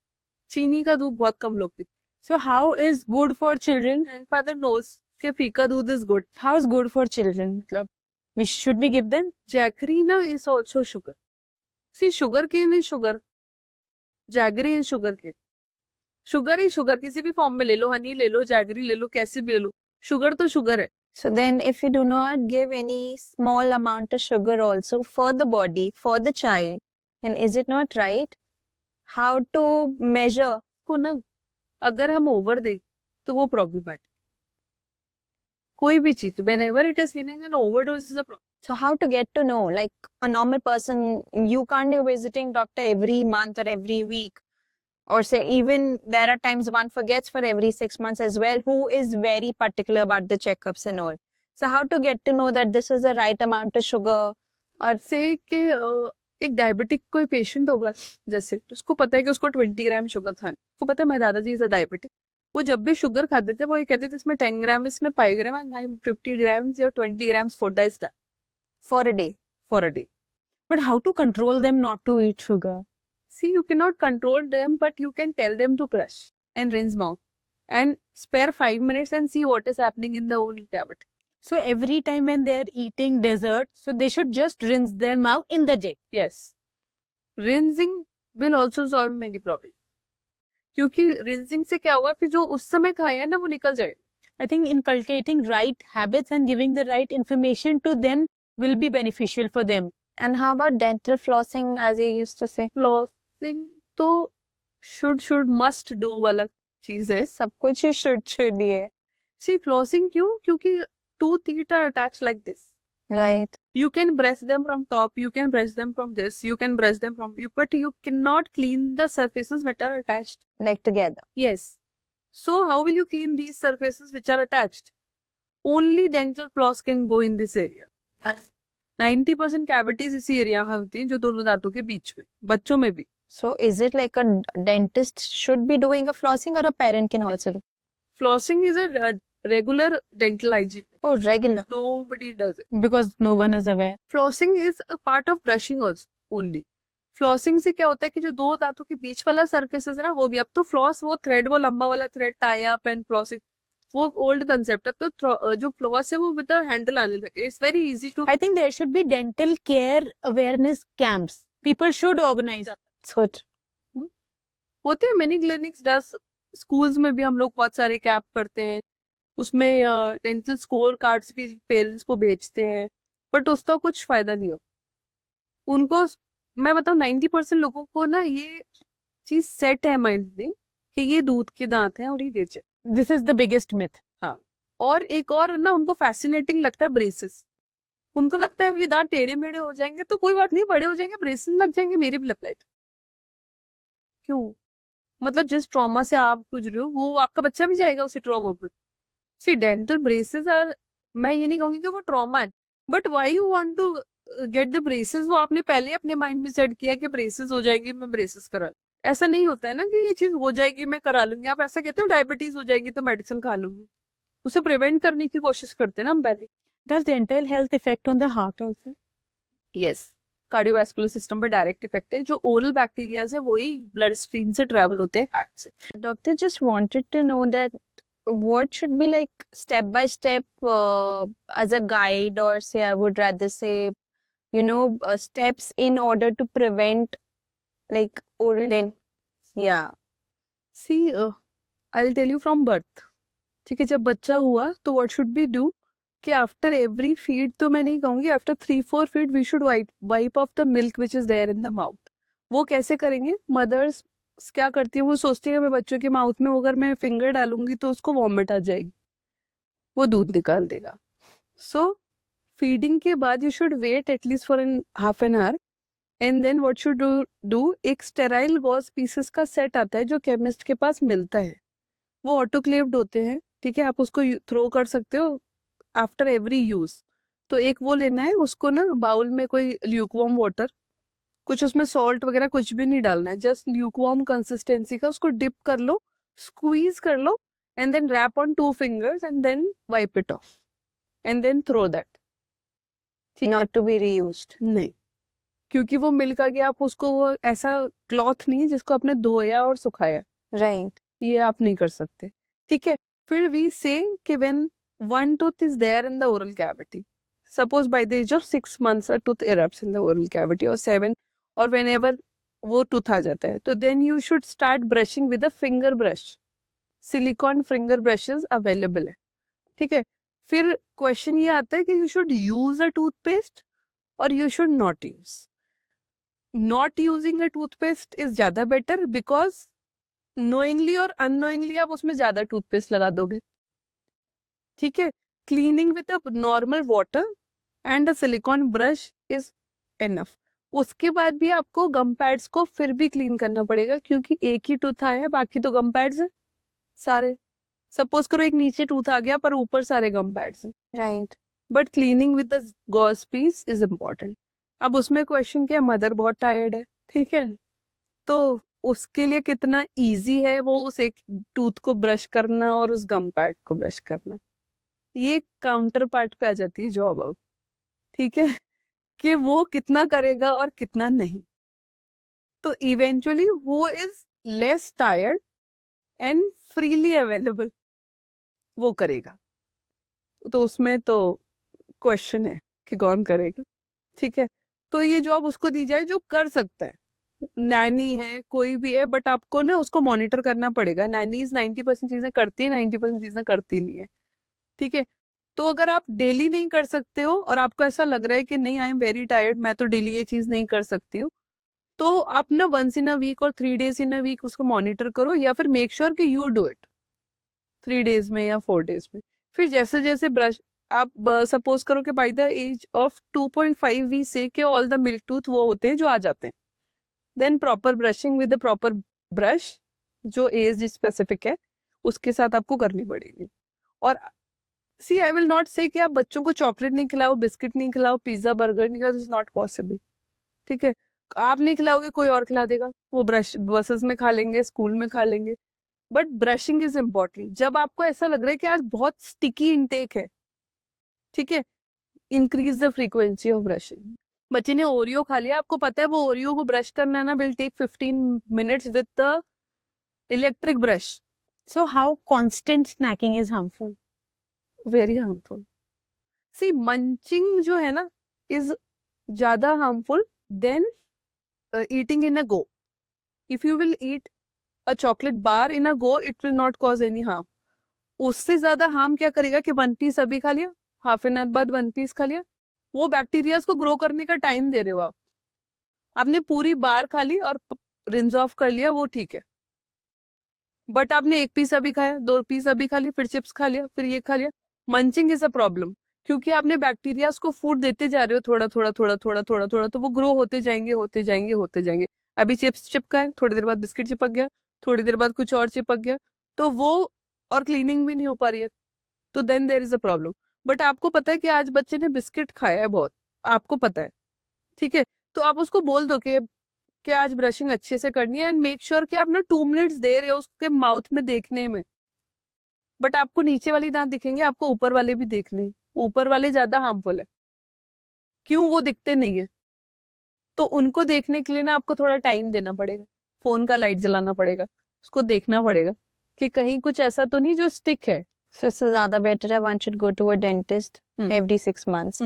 Speaker 2: चीनी का दूध बहुत कम लोग पीते.
Speaker 1: So how is good for children?
Speaker 2: Father knows के फीका दूध is good.
Speaker 1: How is good for children? मतलब should we give them?
Speaker 2: Jaggery ना is also sugar. See sugar cane is sugar, jaggery is sugar cane. Sugar ही sugar किसी भी form में ले लो, हनी ले लो, जैगरी ले लो, कैसे भी ले लो, शुगर तो शुगर है.
Speaker 3: So then if you do not give any small amount of sugar also for the body, for the child, then is it not right? How to measure?
Speaker 2: को ना अगर हम ओवर दे तो वो प्रॉब्लम है. कोई भी चीज whenever it is feeling an overdose is a problem.
Speaker 3: So how to get to know? Like a normal person, you can't be visiting doctor every month or every week. Or say even there are times one forgets for every 6 months as well, who is very particular about the checkups and all. So how to get to know that this is the right amount of sugar?
Speaker 2: और से कि एक diabetic कोई patient होगा जैसे, तो उसको पता है कि उसको 20 ग्राम शुगर था, उसको पता है मेरे दादाजी इज डायबिटिक, वो जब भी शुगर खाते थे वो ये कहते थे इसमें 10 ग्राम, इसमें 5 ग्राम, 50 grams or 20 grams food is that
Speaker 3: For a day.
Speaker 2: for a day.
Speaker 1: But how to control them not to eat sugar?
Speaker 2: See, you cannot control them, but you can tell them to brush and rinse mouth and spare 5 minutes and see what is happening in the whole cavity.
Speaker 1: So every time when they are eating dessert, so they should just rinse their mouth in the day.
Speaker 2: Yes. Rinsing will also solve many problems. क्योंकि rinsing से क्या हुआ, फिर जो उस समय खाया है ना वो निकल जाए.
Speaker 1: I think inculcating right habits and giving the right information to them will be beneficial for them.
Speaker 3: And how about dental flossing, as you used to say?
Speaker 2: Flossing तो should must do वाला चीज है.
Speaker 3: सब कुछ ही should ही है.
Speaker 2: See, flossing क्यों? क्योंकि 2 teeth are attached like this.
Speaker 3: Right.
Speaker 2: You can brush them from top, you can brush them from this, you can brush them from you, but you cannot clean the surfaces that are attached.
Speaker 3: Like together.
Speaker 2: Yes. So how will you clean these surfaces which are attached? Only dental floss can go in this area. 90% cavities इसी area में होती हैं जो दोनों दांतों के बीच में, बच्चों में भी.
Speaker 3: So is it like a dentist should be doing a flossing or a parent can also do?
Speaker 2: Flossing is a regular dental hygiene.
Speaker 3: Oh, regular.
Speaker 2: Nobody does it.
Speaker 1: Because no one is aware.
Speaker 2: Flossing is a part of brushing also only. Flossing से क्या होता है कि जो दो दांतों के बीच वाला सरफेसेस है ना वो भी, अब तो फ्लॉस वो थ्रेड, वो लंबा वाला thread tie up and flossing, वो ओल्ड कंसेप्ट है. तो जो फ्लॉस है वो विद द हैंडल आने लगे. It's very easy to.
Speaker 1: I think there should be dental care awareness camps. People should organize.
Speaker 3: So
Speaker 2: होते हैं मेनी क्लिनिक्स डस. स्कूल्स में भी हम लोग बहुत सारे कैंप करते हैं. उसमें डेंटल स्कोर कार्ड्स भी पेरेंट्स को बेचते हैं, बट उसका कुछ फायदा नहीं हो. उनको मैं बताऊं 90% लोगों को ना ये चीज सेट है माइंड में कि ये दूध के दांत हैं और ये denture.
Speaker 1: This is the biggest myth.
Speaker 2: और एक और ना उनको फैसिनेटिंग लगता है ब्रेसेस. उनको लगता है ये दांत टेढ़े मेढ़े हो जाएंगे तो कोई बात नहीं, बड़े हो जाएंगे, ब्रेसेस लग जाएंगे, मेरे भी लग. क्यों? मतलब जिस ट्रॉमा से आप गुजरे हो वो आपका बच्चा भी जाएगा उसी ट्रॉमा पर. सी डेंटल ब्रेसेस आर, मैं ये नहीं कहूंगी कि वो ट्रॉमा है, but why you want to get the braces? वो आपने पहले अपने माइंड में सेट किया कि ब्रेसेस हो जाएगी, मैं ब्रेसेस करा. ऐसा नहीं होता है ना कि ये चीज हो जाएगी मैं करा लूंगी. आप ऐसा कहते हो डायबिटीज हो जाएगी तो मेडिसिन खा लूंगी. उसे प्रिवेंट करने की कोशिश करते हैं ना हम पहले.
Speaker 1: Does dental health affect on the heart also?
Speaker 2: Yes, cardiovascular system पर डायरेक्ट इफेक्ट है. जो ओरल बैक्टीरिया है वही ब्लड स्ट्रीम से ट्रेवल होते हैं हार्ट से.
Speaker 3: doctor just wanted to know that what should be like step by step as a guide, or say I would rather say steps in order to prevent like oral dent. Yeah.
Speaker 2: See I will tell you from birth. ठीक है, जब बच्चा हुआ तो what should be do कि after every feed, तो मैं नहीं कहूंगी after 3-4 feed we should wipe off the milk which is there in the mouth. वो कैसे करेंगे? मदर्स क्या करती है, वो सोचती है मैं बच्चों के माउथ में अगर मैं फिंगर डालूंगी तो उसको वॉमिट आ जाएगी, वो दूध निकाल देगा. सो फीडिंग के बाद you should wait at least for half an hour and then what should do एक स्टेराइल गॉज पीसेस का सेट आता है जो केमिस्ट के पास मिलता है. वो ऑटोक्लेव्ड होते हैं. ठीक है, आप उसको थ्रो कर सकते हो आफ्टर एवरी यूज. तो एक वो लेना है, उसको ना बाउल में कोई ल्यूकवार्म वाटर, कुछ उसमें सॉल्ट वगैरह कुछ भी नहीं डालना है, जस्ट ल्यूकवार्म कंसिस्टेंसी का, उसको डिप कर लो, स्क्वीज कर लो and then wrap on 2 fingers and then wipe it off and then throw that.
Speaker 3: Not to be reused.
Speaker 2: नहीं, क्योंकि वो मिल्क आ गया, आप उसको वो ऐसा क्लॉथ नहीं है जिसको आपने धोया और सुखाया,
Speaker 3: Right.
Speaker 2: ये आप नहीं कर सकते. ठीक है, फिर वी से कि when one tooth is there in the oral cavity, suppose by the age of 6 months a tooth erupts in the oral cavity or 7 or whenever वो tooth आ जाता है, तो then you should start brushing with a finger brush. silicone finger brushes available है. ठीक है, फिर question ये आता है कि you should use a toothpaste or you should not use. Not using a toothpaste is ज़्यादा better because knowingly और unknowingly आप उसमें ज़्यादा toothpaste लगा दोगे. ठीक है, cleaning with a normal water and a silicon brush is enough. उसके बाद भी आपको गम पैड्स को फिर भी क्लीन करना पड़ेगा क्योंकि एक ही टूथ आया है, बाकी तो गम पैड्स है सारे. सपोज करो एक नीचे टूथ आ गया पर ऊपर सारे गम पैड्स हैं.
Speaker 3: Right.
Speaker 2: But cleaning with the gauze piece is important. अब उसमें क्वेश्चन क्या, मदर बहुत टायर्ड है, ठीक है, तो उसके लिए कितना इजी है वो उस एक टूथ को ब्रश करना और उस गम पैड को ब्रश करना. ये काउंटर पार्ट पे आ जाती है जॉब अब. ठीक है, कि वो कितना करेगा और कितना नहीं. तो इवेंचुअली वो is less tired and freely available, वो करेगा. तो उसमें तो क्वेश्चन है कि कौन करेगा. ठीक है, तो ये जॉब उसको दी जाए जो कर सकता है. नैनी है, कोई भी है, बट आपको ना उसको मॉनिटर करना पड़ेगा. नैनीज 90% चीजें करती है, 90% चीजें करती नहीं है. ठीक है, तो अगर आप डेली नहीं कर सकते हो और आपको ऐसा लग रहा है कि नहीं आई एम वेरी टायर्ड, मैं तो डेली ये चीज नहीं कर सकती हूँ, तो आप ना 1 in a week और 3 days in a week उसको मॉनिटर करो, या फिर मेक श्योर कि यू डू इट 3 days में या 4 days में. फिर जैसे जैसे ब्रश आप सपोज करो कि by the age of 2.5 we say कि ऑल द मिल्क टूथ वो होते हैं जो आ जाते हैं, then proper brushing with the proper brush जो एज स्पेसिफिक है उसके साथ आपको करनी पड़ेगी। और सी आई विल नॉट से कि आप बच्चों को चॉकलेट नहीं खिलाओ, बिस्किट नहीं खिलाओ, पिज्जा बर्गर नहीं खिलाओ, इज नॉट पॉसिबल। ठीक है, आप नहीं खिलाओगे कोई और खिला देगा, वो ब्रश बसेस में खा लेंगे, स्कूल में खा लेंगे। But brushing is important. जब आपको ऐसा लग रहा है कि आज बहुत स्टिकी इनटेक है, ठीक है, increase the frequency of brushing. बच्चे ने ओरियो खा लिया, आपको पता है वो ओरियो को ब्रश करना है ना, will take 15 minutes with the electric brush.
Speaker 1: So how constant snacking is harmful?
Speaker 2: Very harmful. See munching जो है ना इज ज्यादा harmful than eating in a go. If you will eat a chocolate bar in a go, it will not cause any harm. उससे ज्यादा harm क्या करेगा कि 1 piece अभी खा लिया, हाफ एन आवर बाद 1 पीस खा लिया, वो बैक्टीरियाज को ग्रो करने का टाइम दे रहे हो आप। आपने पूरी बार खा ली और रिंस ऑफ कर लिया, वो ठीक है। बट आपने 1 पीस अभी खाया, 2 पीस अभी खा लिया, फिर चिप्स खा लिया, फिर ये खा लिया। मंचिंग इज अ प्रॉब्लम, क्योंकि आपने बैक्टीरियाज को फूड देते जा रहे हो थोड़ा थोड़ा थोड़ा थोड़ा थोड़ा थोड़ा, तो वो ग्रो होते जाएंगे होते जाएंगे होते जाएंगे। अभी चिप्स चिपका है, थोड़ी देर बाद बिस्किट चिपक गया, थोड़ी देर बाद कुछ और चिपक गया, तो वो और क्लीनिंग भी नहीं हो पा रही है, तो then there is a problem. But आपको पता है कि आज बच्चे ने बिस्किट खाया है बहुत, आपको पता है, ठीक है, तो आप उसको बोल दो कि आज ब्रशिंग अच्छे से करनी है, एंड मेक श्योर कि आप ना 2 मिनट्स दे रहे हो उसके माउथ में देखने में। बट आपको नीचे वाली दांत दिखेंगे, आपको ऊपर वाले भी देखने हैं। ऊपर वाले ज्यादा हार्मफुल है, क्यों, वो दिखते नहीं है, तो उनको देखने के लिए ना आपको थोड़ा टाइम देना पड़ेगा, फोन का लाइट जलाना पड़ेगा, उसको देखना पड़ेगा कि कहीं कुछ ऐसा तो नहीं जो स्टिक है।
Speaker 3: So it's ज़्यादा better है one should go to a dentist every 6 months.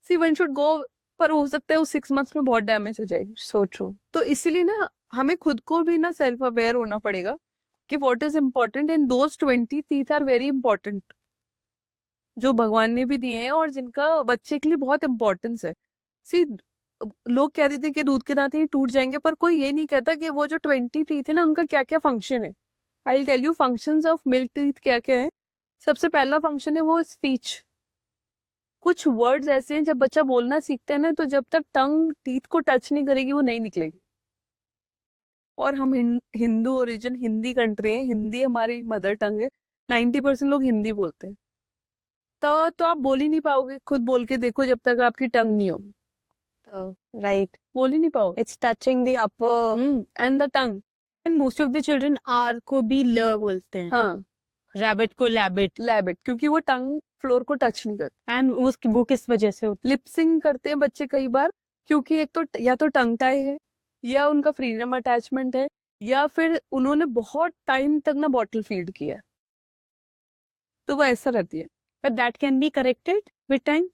Speaker 2: See one should go, पर हो सकता है उस 6 मंथ्स में बहुत डैमेज हो जाएगी।
Speaker 3: So true.
Speaker 2: तो इसीलिए ना हमें खुद को भी ना सेल्फ अवेयर होना पड़ेगा कि what is important, and those 20 teeth are very important, जो भगवान ने भी दिए हैं और जिनका बच्चे के लिए बहुत इंपॉर्टेंस है। सी लोग कह देते हैं कि दूध के दांत ही टूट जाएंगे, पर कोई ये नहीं कहता कि वो जो 20 टीथ है ना उनका क्या क्या फंक्शन है। I will tell you functions of milk teeth क्या क्या है। सबसे पहला फंक्शन है वो स्पीच। कुछ वर्ड्स ऐसे हैं जब बच्चा बोलना सीखता है ना, तो जब तक टंग टीथ को टच नहीं करेगी वो नहीं निकलेगी। और हम हिंदू ओरिजिन, हिंदी कंट्री है, हिंदी हमारी मदर टंग है, 90% लोग हिंदी बोलते हैं, तो आप बोल ही नहीं पाओगे। खुद बोल के देखो, जब तक आपकी टंग नहीं हो
Speaker 3: Right.
Speaker 2: बोल ही नहीं पाओगे।
Speaker 3: It's touching the upper.
Speaker 2: And the tongue.
Speaker 1: And most of the children R को भी ल बोलते हैं,
Speaker 2: हाँ,
Speaker 1: rabbit को लैबिट,
Speaker 2: लैबिट, क्योंकि वो टंग फ्लोर को टच नहीं करती।
Speaker 1: एंड वो किस वजह से होता
Speaker 2: लिपसिंग करते हैं बच्चे कई बार, क्योंकि एक तो या तो टंग टाई है, या उनका फ्रीडम अटैचमेंट है, या फिर उन्होंने बहुत टाइम तक ना बॉटल फीड किया है, तो वो ऐसा रहती है।
Speaker 1: but that can be corrected with time?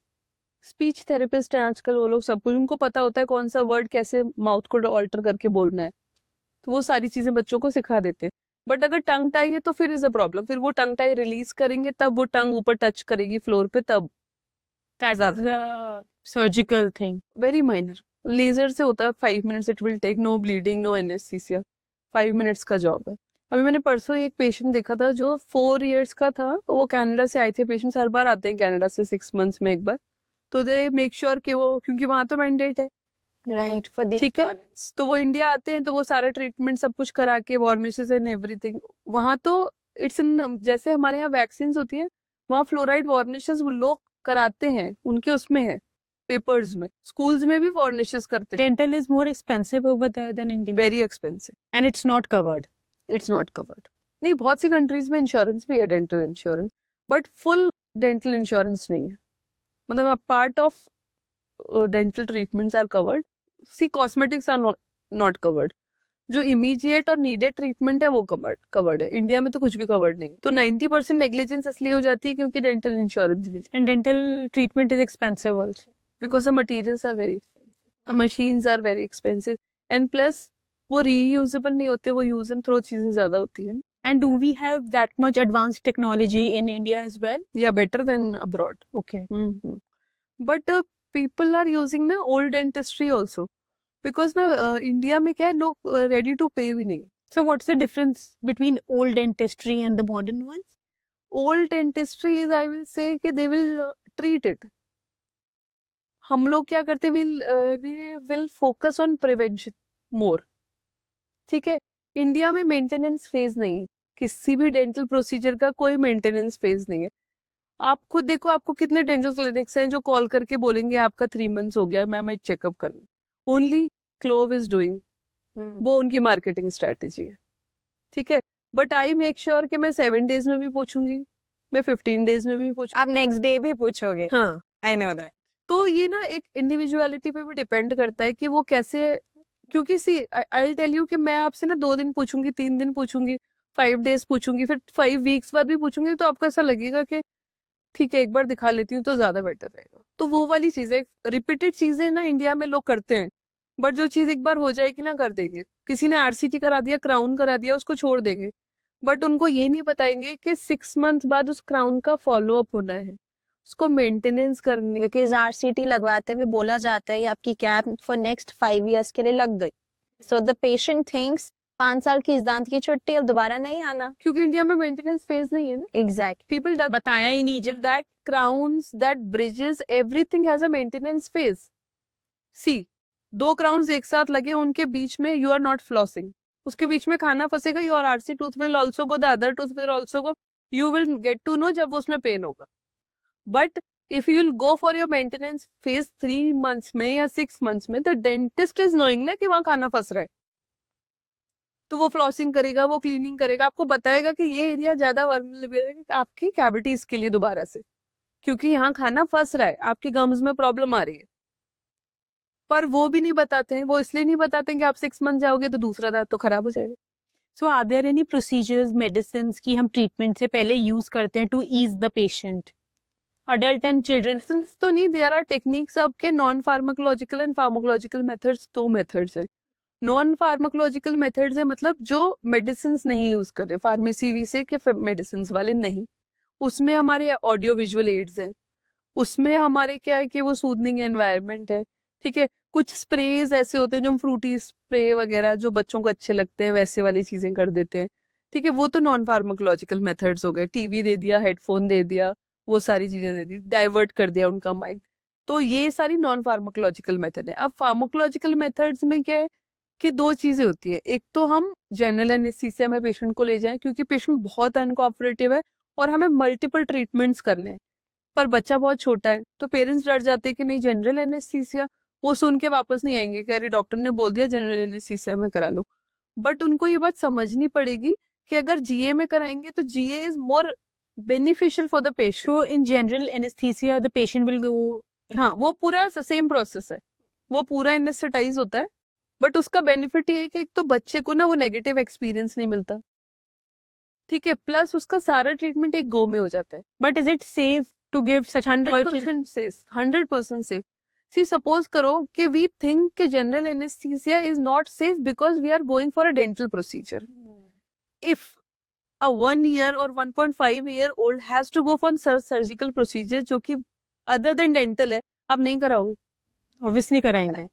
Speaker 2: Speech therapist है आजकल, वो लोग सब कुछ, उनको पता होता है कौन सा वर्ड कैसे माउथ को ऑल्टर करके बोलना है, तो वो सारी चीजें बच्चों को सिखा देते हैं। बट अगर टंग टाई है तो फिर इज अ प्रॉब्लम, फिर वो टंग टाई रिलीज करेंगे तब वो टंग ऊपर टच करेगी फ्लोर पे, तब
Speaker 1: That's the surgical thing.
Speaker 2: Very minor, laser से होता है 5 minutes, it will take, no bleeding, no anaesthesia, 5 minutes का जॉब है। अभी मैंने परसों एक पेशेंट देखा था जो 4 इयर्स का था, वो कनाडा से आए थे। पेशेंट्स हर बार आते हैं कनाडा से 6 मंथ्स में एक बार, तो दे मेक श्योर कि वो, क्योंकि वहां तो मैंडेट है,
Speaker 3: Right. For the
Speaker 2: ठीक है, तो वो इंडिया आते हैं तो वो सारा ट्रीटमेंट सब कुछ करा के, वॉर्मिसेस एंड एवरीथिंग, वहां तो इट्स इन, जैसे हमारे यहाँ वैक्सीन होती है, वहाँ फ्लोराइड वॉर्निशेस वो लोग कराते हैं, उनके उसमें है पेपर्स में, स्कूल्स में भी वॉर्निशेस करते हैं।
Speaker 1: Dental is more expensive over there than India,
Speaker 2: very expensive,
Speaker 1: and it's not covered.
Speaker 2: It's not covered. नहीं, बहुत सी कंट्रीज में इंश्योरेंस भी है, dental insurance, but full dental insurance नहीं है। मतलब a part of dental treatments are covered, see cosmetics are not covered. जो इमीडिएट और नीडेड ट्रीटमेंट है वो कवर्ड है। इंडिया में तो कुछ भी कवर्ड नहीं, तो 90% नेग्लिजेंस इसलिए हो जाती है क्योंकि डेंटल इंश्योरेंस नहीं,
Speaker 1: And dental treatment is expensive also.
Speaker 2: Because the materials are very, machines are very expensive, and plus वो रीयूजेबल नहीं होते, वो यूज एंड थ्रो चीजें ज्यादा होती हैं।
Speaker 1: And do we have that much advanced technology in India as well?
Speaker 2: या better than abroad.
Speaker 1: Okay.
Speaker 2: But people are using ना ओल्ड डेंटिस्ट्री ऑल्सो, बिकॉज ना इंडिया में क्या है, लोग रेडी टू पे भी नहीं।
Speaker 1: So what's the difference between old dentistry and the modern ones?
Speaker 2: Old dentistry is, I will say कि दे विल ट्रीट इट। हम लोग क्या करते, विल फोकस ऑन प्रिवेंशन मोर, ठीक है। इंडिया में मेंटेनेंस फेज नहीं, किसी भी डेंटल प्रोसीजर का कोई मेंटेनेंस फेज नहीं है। आप खुद देखो, आपको कितने डेंटल क्लिनिक्स हैं जो कॉल करके बोलेंगे आपका 3 मंथ्स हो गया, मैं चेकअप करूँ। ओनली क्लोव इज डूइंग, वो उनकी मार्केटिंग स्ट्रेटेजी है, ठीक है। बट आई मेक श्योर कि मैं 7 days में भी पूछूंगी, मैं 15 days में भी पूछूंगी।
Speaker 3: आप नेक्स्ट डे भी पूछोगे।
Speaker 2: हाँ,
Speaker 3: आई नो दैट।
Speaker 2: तो ये ना एक इंडिविजुअलिटी पे भी डिपेंड करता है कि वो कैसे, क्योंकि सी आई टेल यू कि मैं आपसे ना 2 दिन पूछूंगी, 3 दिन पूछूंगी, 5 days पूछूंगी, फिर 5 weeks बाद भी पूछूंगी, तो आपको ऐसा लगेगा कि ठीक है एक बार दिखा लेती हूँ तो ज्यादा बेटर रहेगा। तो वो वाली चीजें, रिपीटेड चीजें ना इंडिया में लोग करते हैं, बट जो चीज एक बार हो जाएगी ना कर देंगे। किसी ने आरसीटी करा दिया, क्राउन करा दिया, उसको छोड़ देंगे, बट उनको ये नहीं बताएंगे कि 6 months बाद उस क्राउन का फॉलो अप होना है, उसको मेंटेनेंस करनी है।
Speaker 3: बिकॉज आरसीटी लगवाते हुए बोला जाता है आपकी कैप फॉर नेक्स्ट 5 years के लिए लग गई, सो द पेशेंट थिंक्स 5 साल की इस दांत की छुट्टी, अब दोबारा नहीं आना।
Speaker 2: क्योंकि इंडिया में मेंटेनेंस फेज नहीं है ना।
Speaker 3: एग्जैक्ट।
Speaker 2: पीपल
Speaker 1: बताया ही नहीं जब
Speaker 2: that crowns, that bridges, everything has a maintenance phase. See, 2 crowns एक साथ लगे, उनके बीच में you are not flossing, उसके बीच में खाना फंसेगा, your RC tooth will also go, the other tooth will also go, you will get to know जब उसमें पेन होगा। But if you will go for your maintenance phase 3 months में या 6 months में, the dentist is knowing ना कि वहाँ खाना फंस रहा है, तो वो फ्लॉसिंग करेगा, वो क्लीनिंग करेगा, आपको बताएगा कि ये एरिया ज्यादा वर्नरेबल है आपकी कैविटीज के लिए दोबारा से, क्योंकि यहाँ खाना फंस रहा है, आपकी गम्स में प्रॉब्लम आ रही है। पर वो भी नहीं बताते हैं, वो इसलिए नहीं बताते हैं कि आप 6 months जाओगे तो दूसरा दांत तो खराब हो जाएगा।
Speaker 1: So are there any procedures, medicine की हम ट्रीटमेंट से पहले यूज करते हैं to ease the patient, adult and children?
Speaker 2: तो नहीं, देयर आर टेक्निक्स आपके non pharmacological and pharmacological methods, 2 methods है। नॉन फार्माकोलॉजिकल मेथड्स है मतलब जो मेडिसिन नहीं यूज कर रहे, फार्मेसी से के मेडिसिन वाले नहीं, उसमें हमारे ऑडियो विजुअल एड्स हैं, उसमें हमारे क्या है कि वो सूदनिंग एनवायरनमेंट है, ठीक है। कुछ स्प्रेज ऐसे होते हैं जो फ्रूटी स्प्रे वगैरह जो बच्चों को अच्छे लगते हैं वैसे वाली चीजें कर देते हैं, ठीक है। वो तो नॉन फार्माकोलॉजिकल मेथड्स हो गए, टीवी दे दिया, हेडफोन दे दिया, वो सारी चीजें दे दी, डाइवर्ट कर दिया उनका माइंड, तो ये सारी नॉन फार्माकोलॉजिकल मेथड है। अब फार्माकोलॉजिकल मेथड्स में क्या है कि 2 चीजें होती है, एक तो हम जनरल एनेस्थीसिया में पेशेंट को ले जाएं क्योंकि पेशेंट बहुत अनकोऑपरेटिव है और हमें मल्टीपल ट्रीटमेंट्स करने हैं, पर बच्चा बहुत छोटा है, तो पेरेंट्स डर जाते हैं कि नहीं जनरल एनेस्थीसिया, वो सुन के वापस नहीं आएंगे कि अरे डॉक्टर ने बोल दिया जनरल एनेस्थीसिया में करा लो। बट उनको ये बात समझनी पड़ेगी कि अगर जीए में कराएंगे तो GA is more beneficial for the patient.
Speaker 1: So in general anaesthesia the patient will go,
Speaker 2: हाँ वो पूरा सेम प्रोसेस है, वो पूरा एनेस्थेटाइज होता है, बट उसका बेनिफिट ये है कि एक तो बच्चे को ना वो नेगेटिव एक्सपीरियंस नहीं मिलता, ठीक है, प्लस उसका सारा ट्रीटमेंट एक गो में हो जाता है।
Speaker 1: But is it safe to give such
Speaker 2: 100% safe, 100% safe. See suppose करो कि वी थिंक कि general anaesthesia is not safe because we are going for a dental procedure. If a 1 year or 1.5 year old has to go for surgical procedure जो कि other than dental है, आप नहीं कराओगे,
Speaker 1: obviously कराएंगे।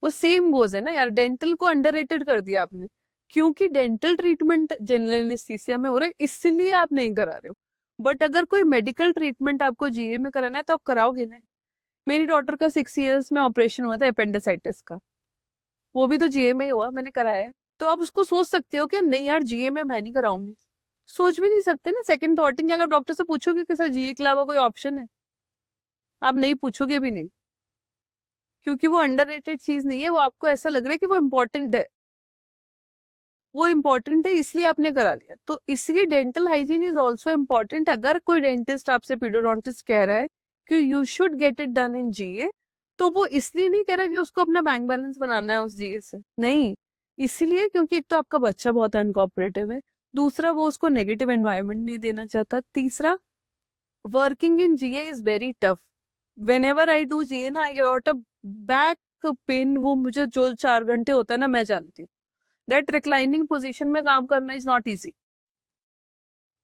Speaker 2: वो same goes है ना यार, डेंटल को अंडररेटेड कर दिया आपने, क्योंकि डेंटल ट्रीटमेंट जनरल एनेस्थीसिया में हो रहा है इसलिए आप नहीं करा रहे हो। बट अगर कोई मेडिकल ट्रीटमेंट आपको जीए में कराना है तो आप कराओगे ना। मेरी डॉटर का 6 years में ऑपरेशन हुआ था अपेंडिसाइटिस का, वो भी तो जीए में ही हुआ, मैंने कराया। तो आप उसको सोच सकते हो कि नहीं यार जीए में मैं नहीं कराऊंगी, सोच भी नहीं सकते ना। सेकंड थॉटिंग, अगर डॉक्टर से पूछोगे कि सर जीए के अलावा कोई ऑप्शन है, आप नहीं पूछोगे भी नहीं, क्योंकि वो अंडररेटेड चीज नहीं है, वो आपको ऐसा लग रहा है कि वो इम्पोर्टेंट है, वो इम्पोर्टेंट है इसलिए आपने करा लिया। तो इसलिए dental hygiene is also important. अगर कोई डेंटिस्ट आपसे पीडोडोंटिस्ट कह रहा है कि you should get it done in GA, तो वो इसलिए नहीं कह रहा कि उसको अपना बैंक बैलेंस बनाना है उस जीए से, नहीं, इसलिए क्योंकि एक तो आपका बच्चा बहुत अनकोऑपरेटिव है, दूसरा वो उसको नेगेटिव एनवायरनमेंट नहीं देना चाहता, तीसरा working in GA is very tough. Whenever I do GA ना I got a back pain, वो मुझे जो 4 घंटे होता है ना, मैं जानती हूँ दैट रिक्लाइनिंग पोजीशन में काम करना is not easy.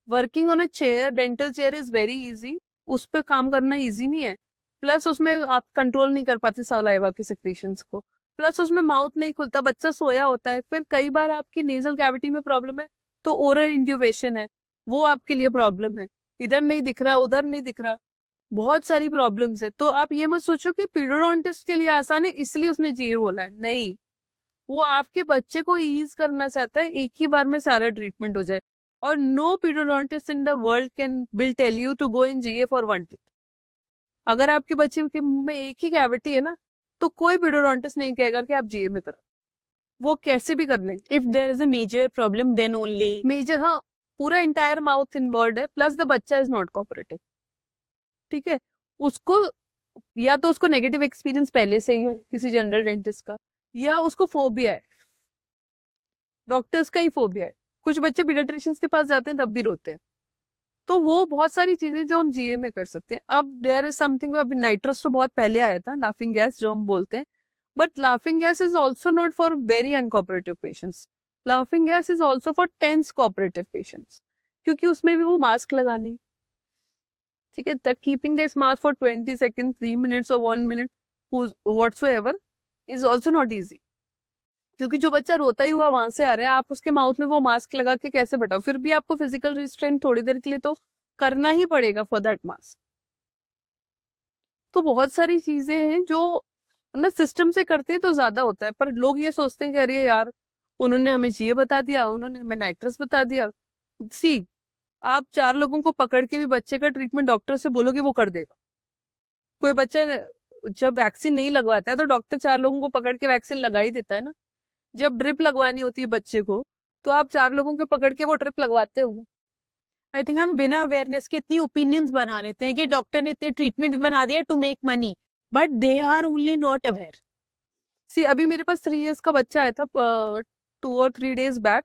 Speaker 2: Working on a chair, dental chair is very easy, उस पर काम करना इजी नहीं है, प्लस उसमें आप कंट्रोल नहीं कर पाते सलाइवा की सेक्रीशंस को, प्लस उसमें माउथ नहीं खुलता, बच्चा सोया होता है, फिर कई बार आपकी नेजल कैविटी में प्रॉब्लम है तो ओरल इंट्यूबेशन है, वो आपके लिए प्रॉब्लम है, इधर नहीं दिख रहा उधर नहीं दिख रहा, बहुत सारी प्रॉब्लम्स है। तो आप ये मत सोचो कि पीडोडोंटिस्ट के लिए आसान है इसलिए उसने जीए बोला है, नहीं, वो आपके बच्चे को ईज करना चाहता है, एक ही बार में सारा ट्रीटमेंट हो जाए। और no paedodontist in the world can will tell you to go in GA for one teeth. अगर आपके बच्चे के मुंह में एक ही कैविटी है ना, तो कोई पीडियोडोंटिस्ट नहीं कहेगा कि आप जीए में करो, वो कैसे भी कर लेंगे।
Speaker 1: If there is a major problem, then only.
Speaker 2: Major, हाँ, पूरा इंटायर माउथ इन्वॉल्व है, प्लस द बच्चा इज नॉट कोऑपरेटिव। ठीक है, उसको या तो उसको नेगेटिव एक्सपीरियंस पहले से ही है किसी जनरल डेंटिस्ट का, या उसको फोबिया है, डॉक्टर्स का ही फोबिया है। कुछ बच्चे पीडियाट्रिशियंस के पास जाते हैं तब भी रोते हैं। तो वो बहुत सारी चीजें जो हम जीए में कर सकते हैं। अब देयर इज समथिंग, अभी नाइट्रस तो बहुत पहले आया था, लाफिंग गैस जो हम बोलते हैं, but laughing gas is also not for very uncooperative patients. Laughing gas is also for tense cooperative patients, क्योंकि उसमें भी वो मास्क लगानी, ठीक है, that keeping this mask for 20 second, 3 minutes और 1 minute whatsoever is also not easy, क्योंकि जो बच्चा रोता ही हुआ वहां से आ रहा है, आप उसके माउथ में वो मास्क लगा के कैसे बैठाओ। फिर भी आपको फिजिकल रिस्ट्रेंट थोड़ी देर के लिए तो करना ही पड़ेगा फॉर दैट मास्क। तो बहुत सारी चीजें हैं जो ना सिस्टम से करते हैं तो ज्यादा होता है, पर लोग ये सोचते हैं कि अरे यार उन्होंने हमें ये बता दिया, उन्होंने हमें नाइट्रस बता दिया। सी, आप 4 लोगों को पकड़ के भी बच्चे का ट्रीटमेंट डॉक्टर से बोलोगे वो कर देगा। कोई बच्चा जब वैक्सीन नहीं लगवाता है तो डॉक्टर 4 लोगों को पकड़ के वैक्सीन लगा ही देता है ना। जब ड्रिप लगवानी होती है बच्चे को, तो आप 4 लोगों को पकड़ के वो ड्रिप लगवाते हो।
Speaker 1: आई थिंक हम बिना अवेयरनेस के इतनी ओपिनियंस बना लेते हैं कि डॉक्टर ने इतने ट्रीटमेंट बना दिया to make money, but they are only not aware.
Speaker 2: See, अभी मेरे पास 3 years का बच्चा आया था 2 or 3 days बैक,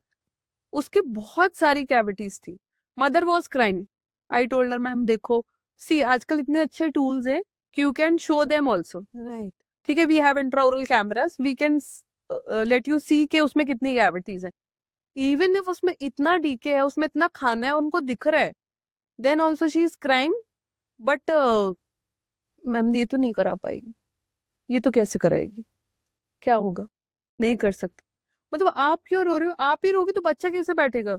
Speaker 2: उसके बहुत सारी कैविटीज थी। Mother was crying, I told her ma'am देखो, सी आजकल इतने अच्छे टूल्स हैं कि you can show them also,
Speaker 1: right.
Speaker 2: ठीक है, we have intraoral cameras, we can let you see के उसमें कितनी कैविटीज है। इवन इफ उसमें इतना डीके है, उसमें इतना खाना है, उनको दिख रहा है, then also she is crying, but ma'am ये तो नहीं करा पाएगी, ये तो कैसे कराएगी, क्या होगा, नहीं कर सकते। मतलब आप क्यों रो रहे हो, आप ही रोगे तो बच्चा कैसे बैठेगा।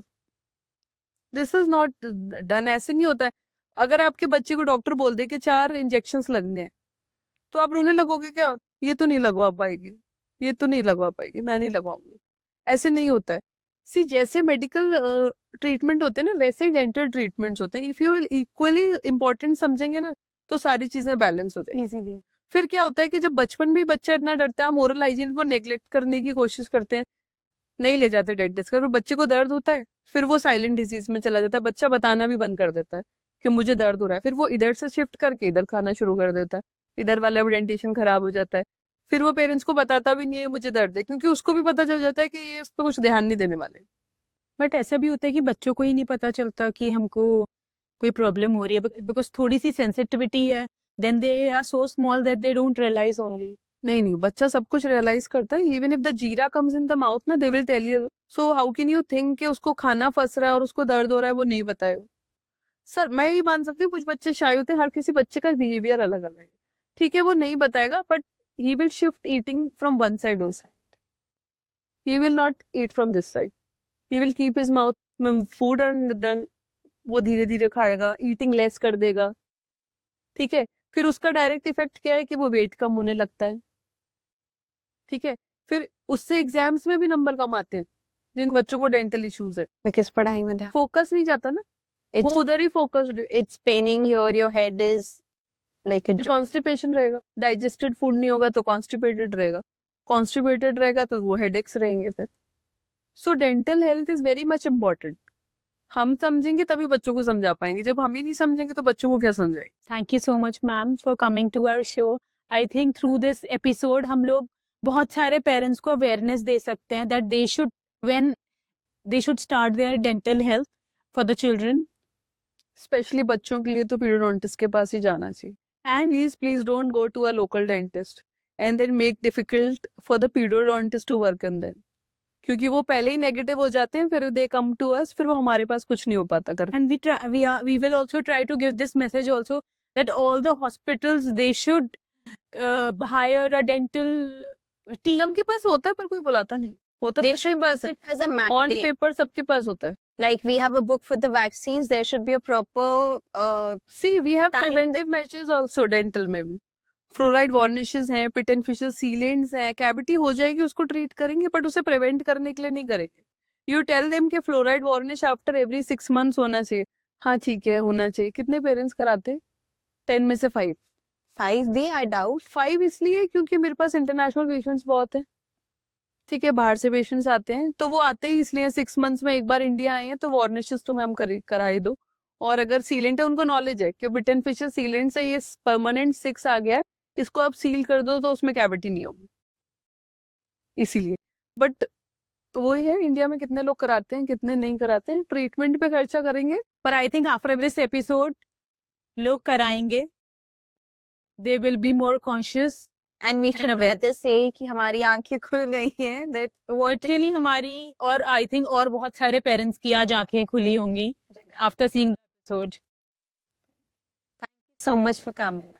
Speaker 2: दिस इज नॉट डन, ऐसे नहीं होता है। अगर आपके बच्चे को डॉक्टर बोल दे कि 4 इंजेक्शंस लगने हैं, तो आप रोने लगोगे क्या, ये तो नहीं लगवा पाएगी, ये तो नहीं लगवा पाएगी, मैं नहीं लगवाऊंगी। ऐसे नहीं होता है। सी, जैसे मेडिकल ट्रीटमेंट होते हैं ना, वैसे ही डेंटल ट्रीटमेंट्स होते हैं। इफ यू इक्वली इंपॉर्टेंट समझेंगे ना, तो सारी चीजें बैलेंस होते हैं इजीली। फिर क्या होता है कि जब बचपन में बच्चा इतना डरता है, हम ओरल हाइजीन को नेग्लेक्ट करने की कोशिश करते हैं, नहीं ले जाते डेंटिस्ट का, फिर बच्चे को दर्द होता है, फिर वो साइलेंट डिजीज में चला जाता है, बच्चा बताना भी बंद कर देता है कि मुझे दर्द हो रहा है, फिर वो इधर से शिफ्ट करके इधर खाना शुरू कर देता है, इधर वाला डेंटिशन खराब हो जाता है, फिर वो पेरेंट्स को बताता भी नहीं है मुझे दर्द है, क्योंकि उसको भी पता चल जाता है कि ये इस पर कुछ ध्यान नहीं देने वाले।
Speaker 1: बट ऐसा भी होता है कि बच्चों को ही नहीं पता चलता कि हमको कोई प्रॉब्लम हो रही है, बिकॉज थोड़ी सी सेंसिटिविटी है, then they are so small that they don't realise only.
Speaker 2: नहीं, बच्चा सब कुछ रियलाइज करता है। Even if the jeera comes in the mouth ना, they will tell you. So how can you think कि उसको खाना फंस रहा है और उसको दर्द हो रहा है, वो नहीं बताए। सर, मैं ही मान सकती हूँ कुछ बच्चे शाय होते हैं, हर किसी बच्चे का बिहेवियर अलग अलग है, ठीक है, वो नहीं बताएगा, but he will shift eating from one side to side, he will not eat from this side, he will keep his mouth में फूड एंड देन वो धीरे धीरे खाएगा, ईटिंग लेस कर देगा, ठीक है। फिर उसका डायरेक्ट इफेक्ट क्या है कि वो वेट कम होने लगता है, ठीक है। फिर उससे एग्जाम्स में भी नंबर कम आते हैं जिन बच्चों को डेंटल इश्यूज है,
Speaker 3: बिकॉज पढ़ाई में ध्यान,
Speaker 2: फोकस नहीं जाता ना, वो उधर ही focused.
Speaker 3: it's paining here, your head is like a
Speaker 2: constipation रहेगा, डाइजेस्टेड फूड नहीं होगा तो कॉन्स्टिपेटेड रहेगा, कॉन्स्टिपेटेड रहेगा तो वो हेडेक्स रहेंगे फिर। So dental health is very much important. हम समझेंगे तभी बच्चों को समझा पाएंगे, जब हम ही नहीं समझेंगे तो बच्चों को क्या समझाएंगे।
Speaker 1: Thank you so much ma'am for coming to our show. I think through this episode हम लोग बहुत सारे पेरेंट्स को अवेयरनेस दे सकते हैं that they should when they should start their dental health for the children.
Speaker 2: Specially बच्चों के लिए तो पीडियोडोंटिस्ट के पास ही जाना चाहिए। And please don't go to a local dentist and then make difficult for the paedodontist to work on them, क्योंकि वो पहले ही नेगेटिव हो जाते हैं, फिर दे कम टू अस, फिर वो हमारे पास कुछ नहीं हो पाता कर।
Speaker 1: And we will also try to give this message also that all the hospitals they should hire a dental team.
Speaker 2: सबके पास होता है पर कोई बुलाता नहीं होता,
Speaker 3: they should
Speaker 2: बस
Speaker 3: it as a
Speaker 2: on
Speaker 3: mandate.
Speaker 2: Paper सबके पास होता है।
Speaker 3: Like we have a book for the vaccines, there should be a proper
Speaker 2: see, we have
Speaker 3: Time.
Speaker 2: Preventive measures also dental में भी। फ्लोराइड वार्निशेस हैं, pit and fissure sealants हैं, cavity हो जाएगी उसको ट्रीट करेंगे, बट उसे प्रिवेंट करने के लिए नहीं करेंगे। यू टेल देम कि fluoride varnish after every 6 months होना चाहिए, हाँ ठीक है होना चाहिए। कितने पेरेंट्स कराते? 10 में से 5।
Speaker 3: 5 day, I doubt.
Speaker 2: 5 इसलिए क्योंकि मेरे पास इंटरनेशनल पेशेंट्स बहुत है, ठीक है, बाहर से पेशेंट्स आते हैं, तो वो आते ही इसलिए 6 months में एक बार इंडिया आए हैं, तो वार्निशेस तो मैम कराई दो। और अगर सीलेंट है, उनको नॉलेज है कि ब्रिटेन फिशर सीलेंट से ये परमानेंट 6 आ गया है, इसको आप सील कर दो तो उसमें कैविटी नहीं होगी, इसीलिए। बट वो है, इंडिया में कितने लोग कराते हैं कितने नहीं कराते हैं, ट्रीटमेंट पे खर्चा करेंगे।
Speaker 1: पर I think after this episode लोग कराएंगे, दे will be more conscious
Speaker 3: And we can better say कि हमारी आंखें खुल गई हैं, that
Speaker 1: वर्चुअली हमारी, और आई थिंक और बहुत सारे पेरेंट्स की आज आंखें खुली होंगी after seeing the episode.
Speaker 3: so much for coming.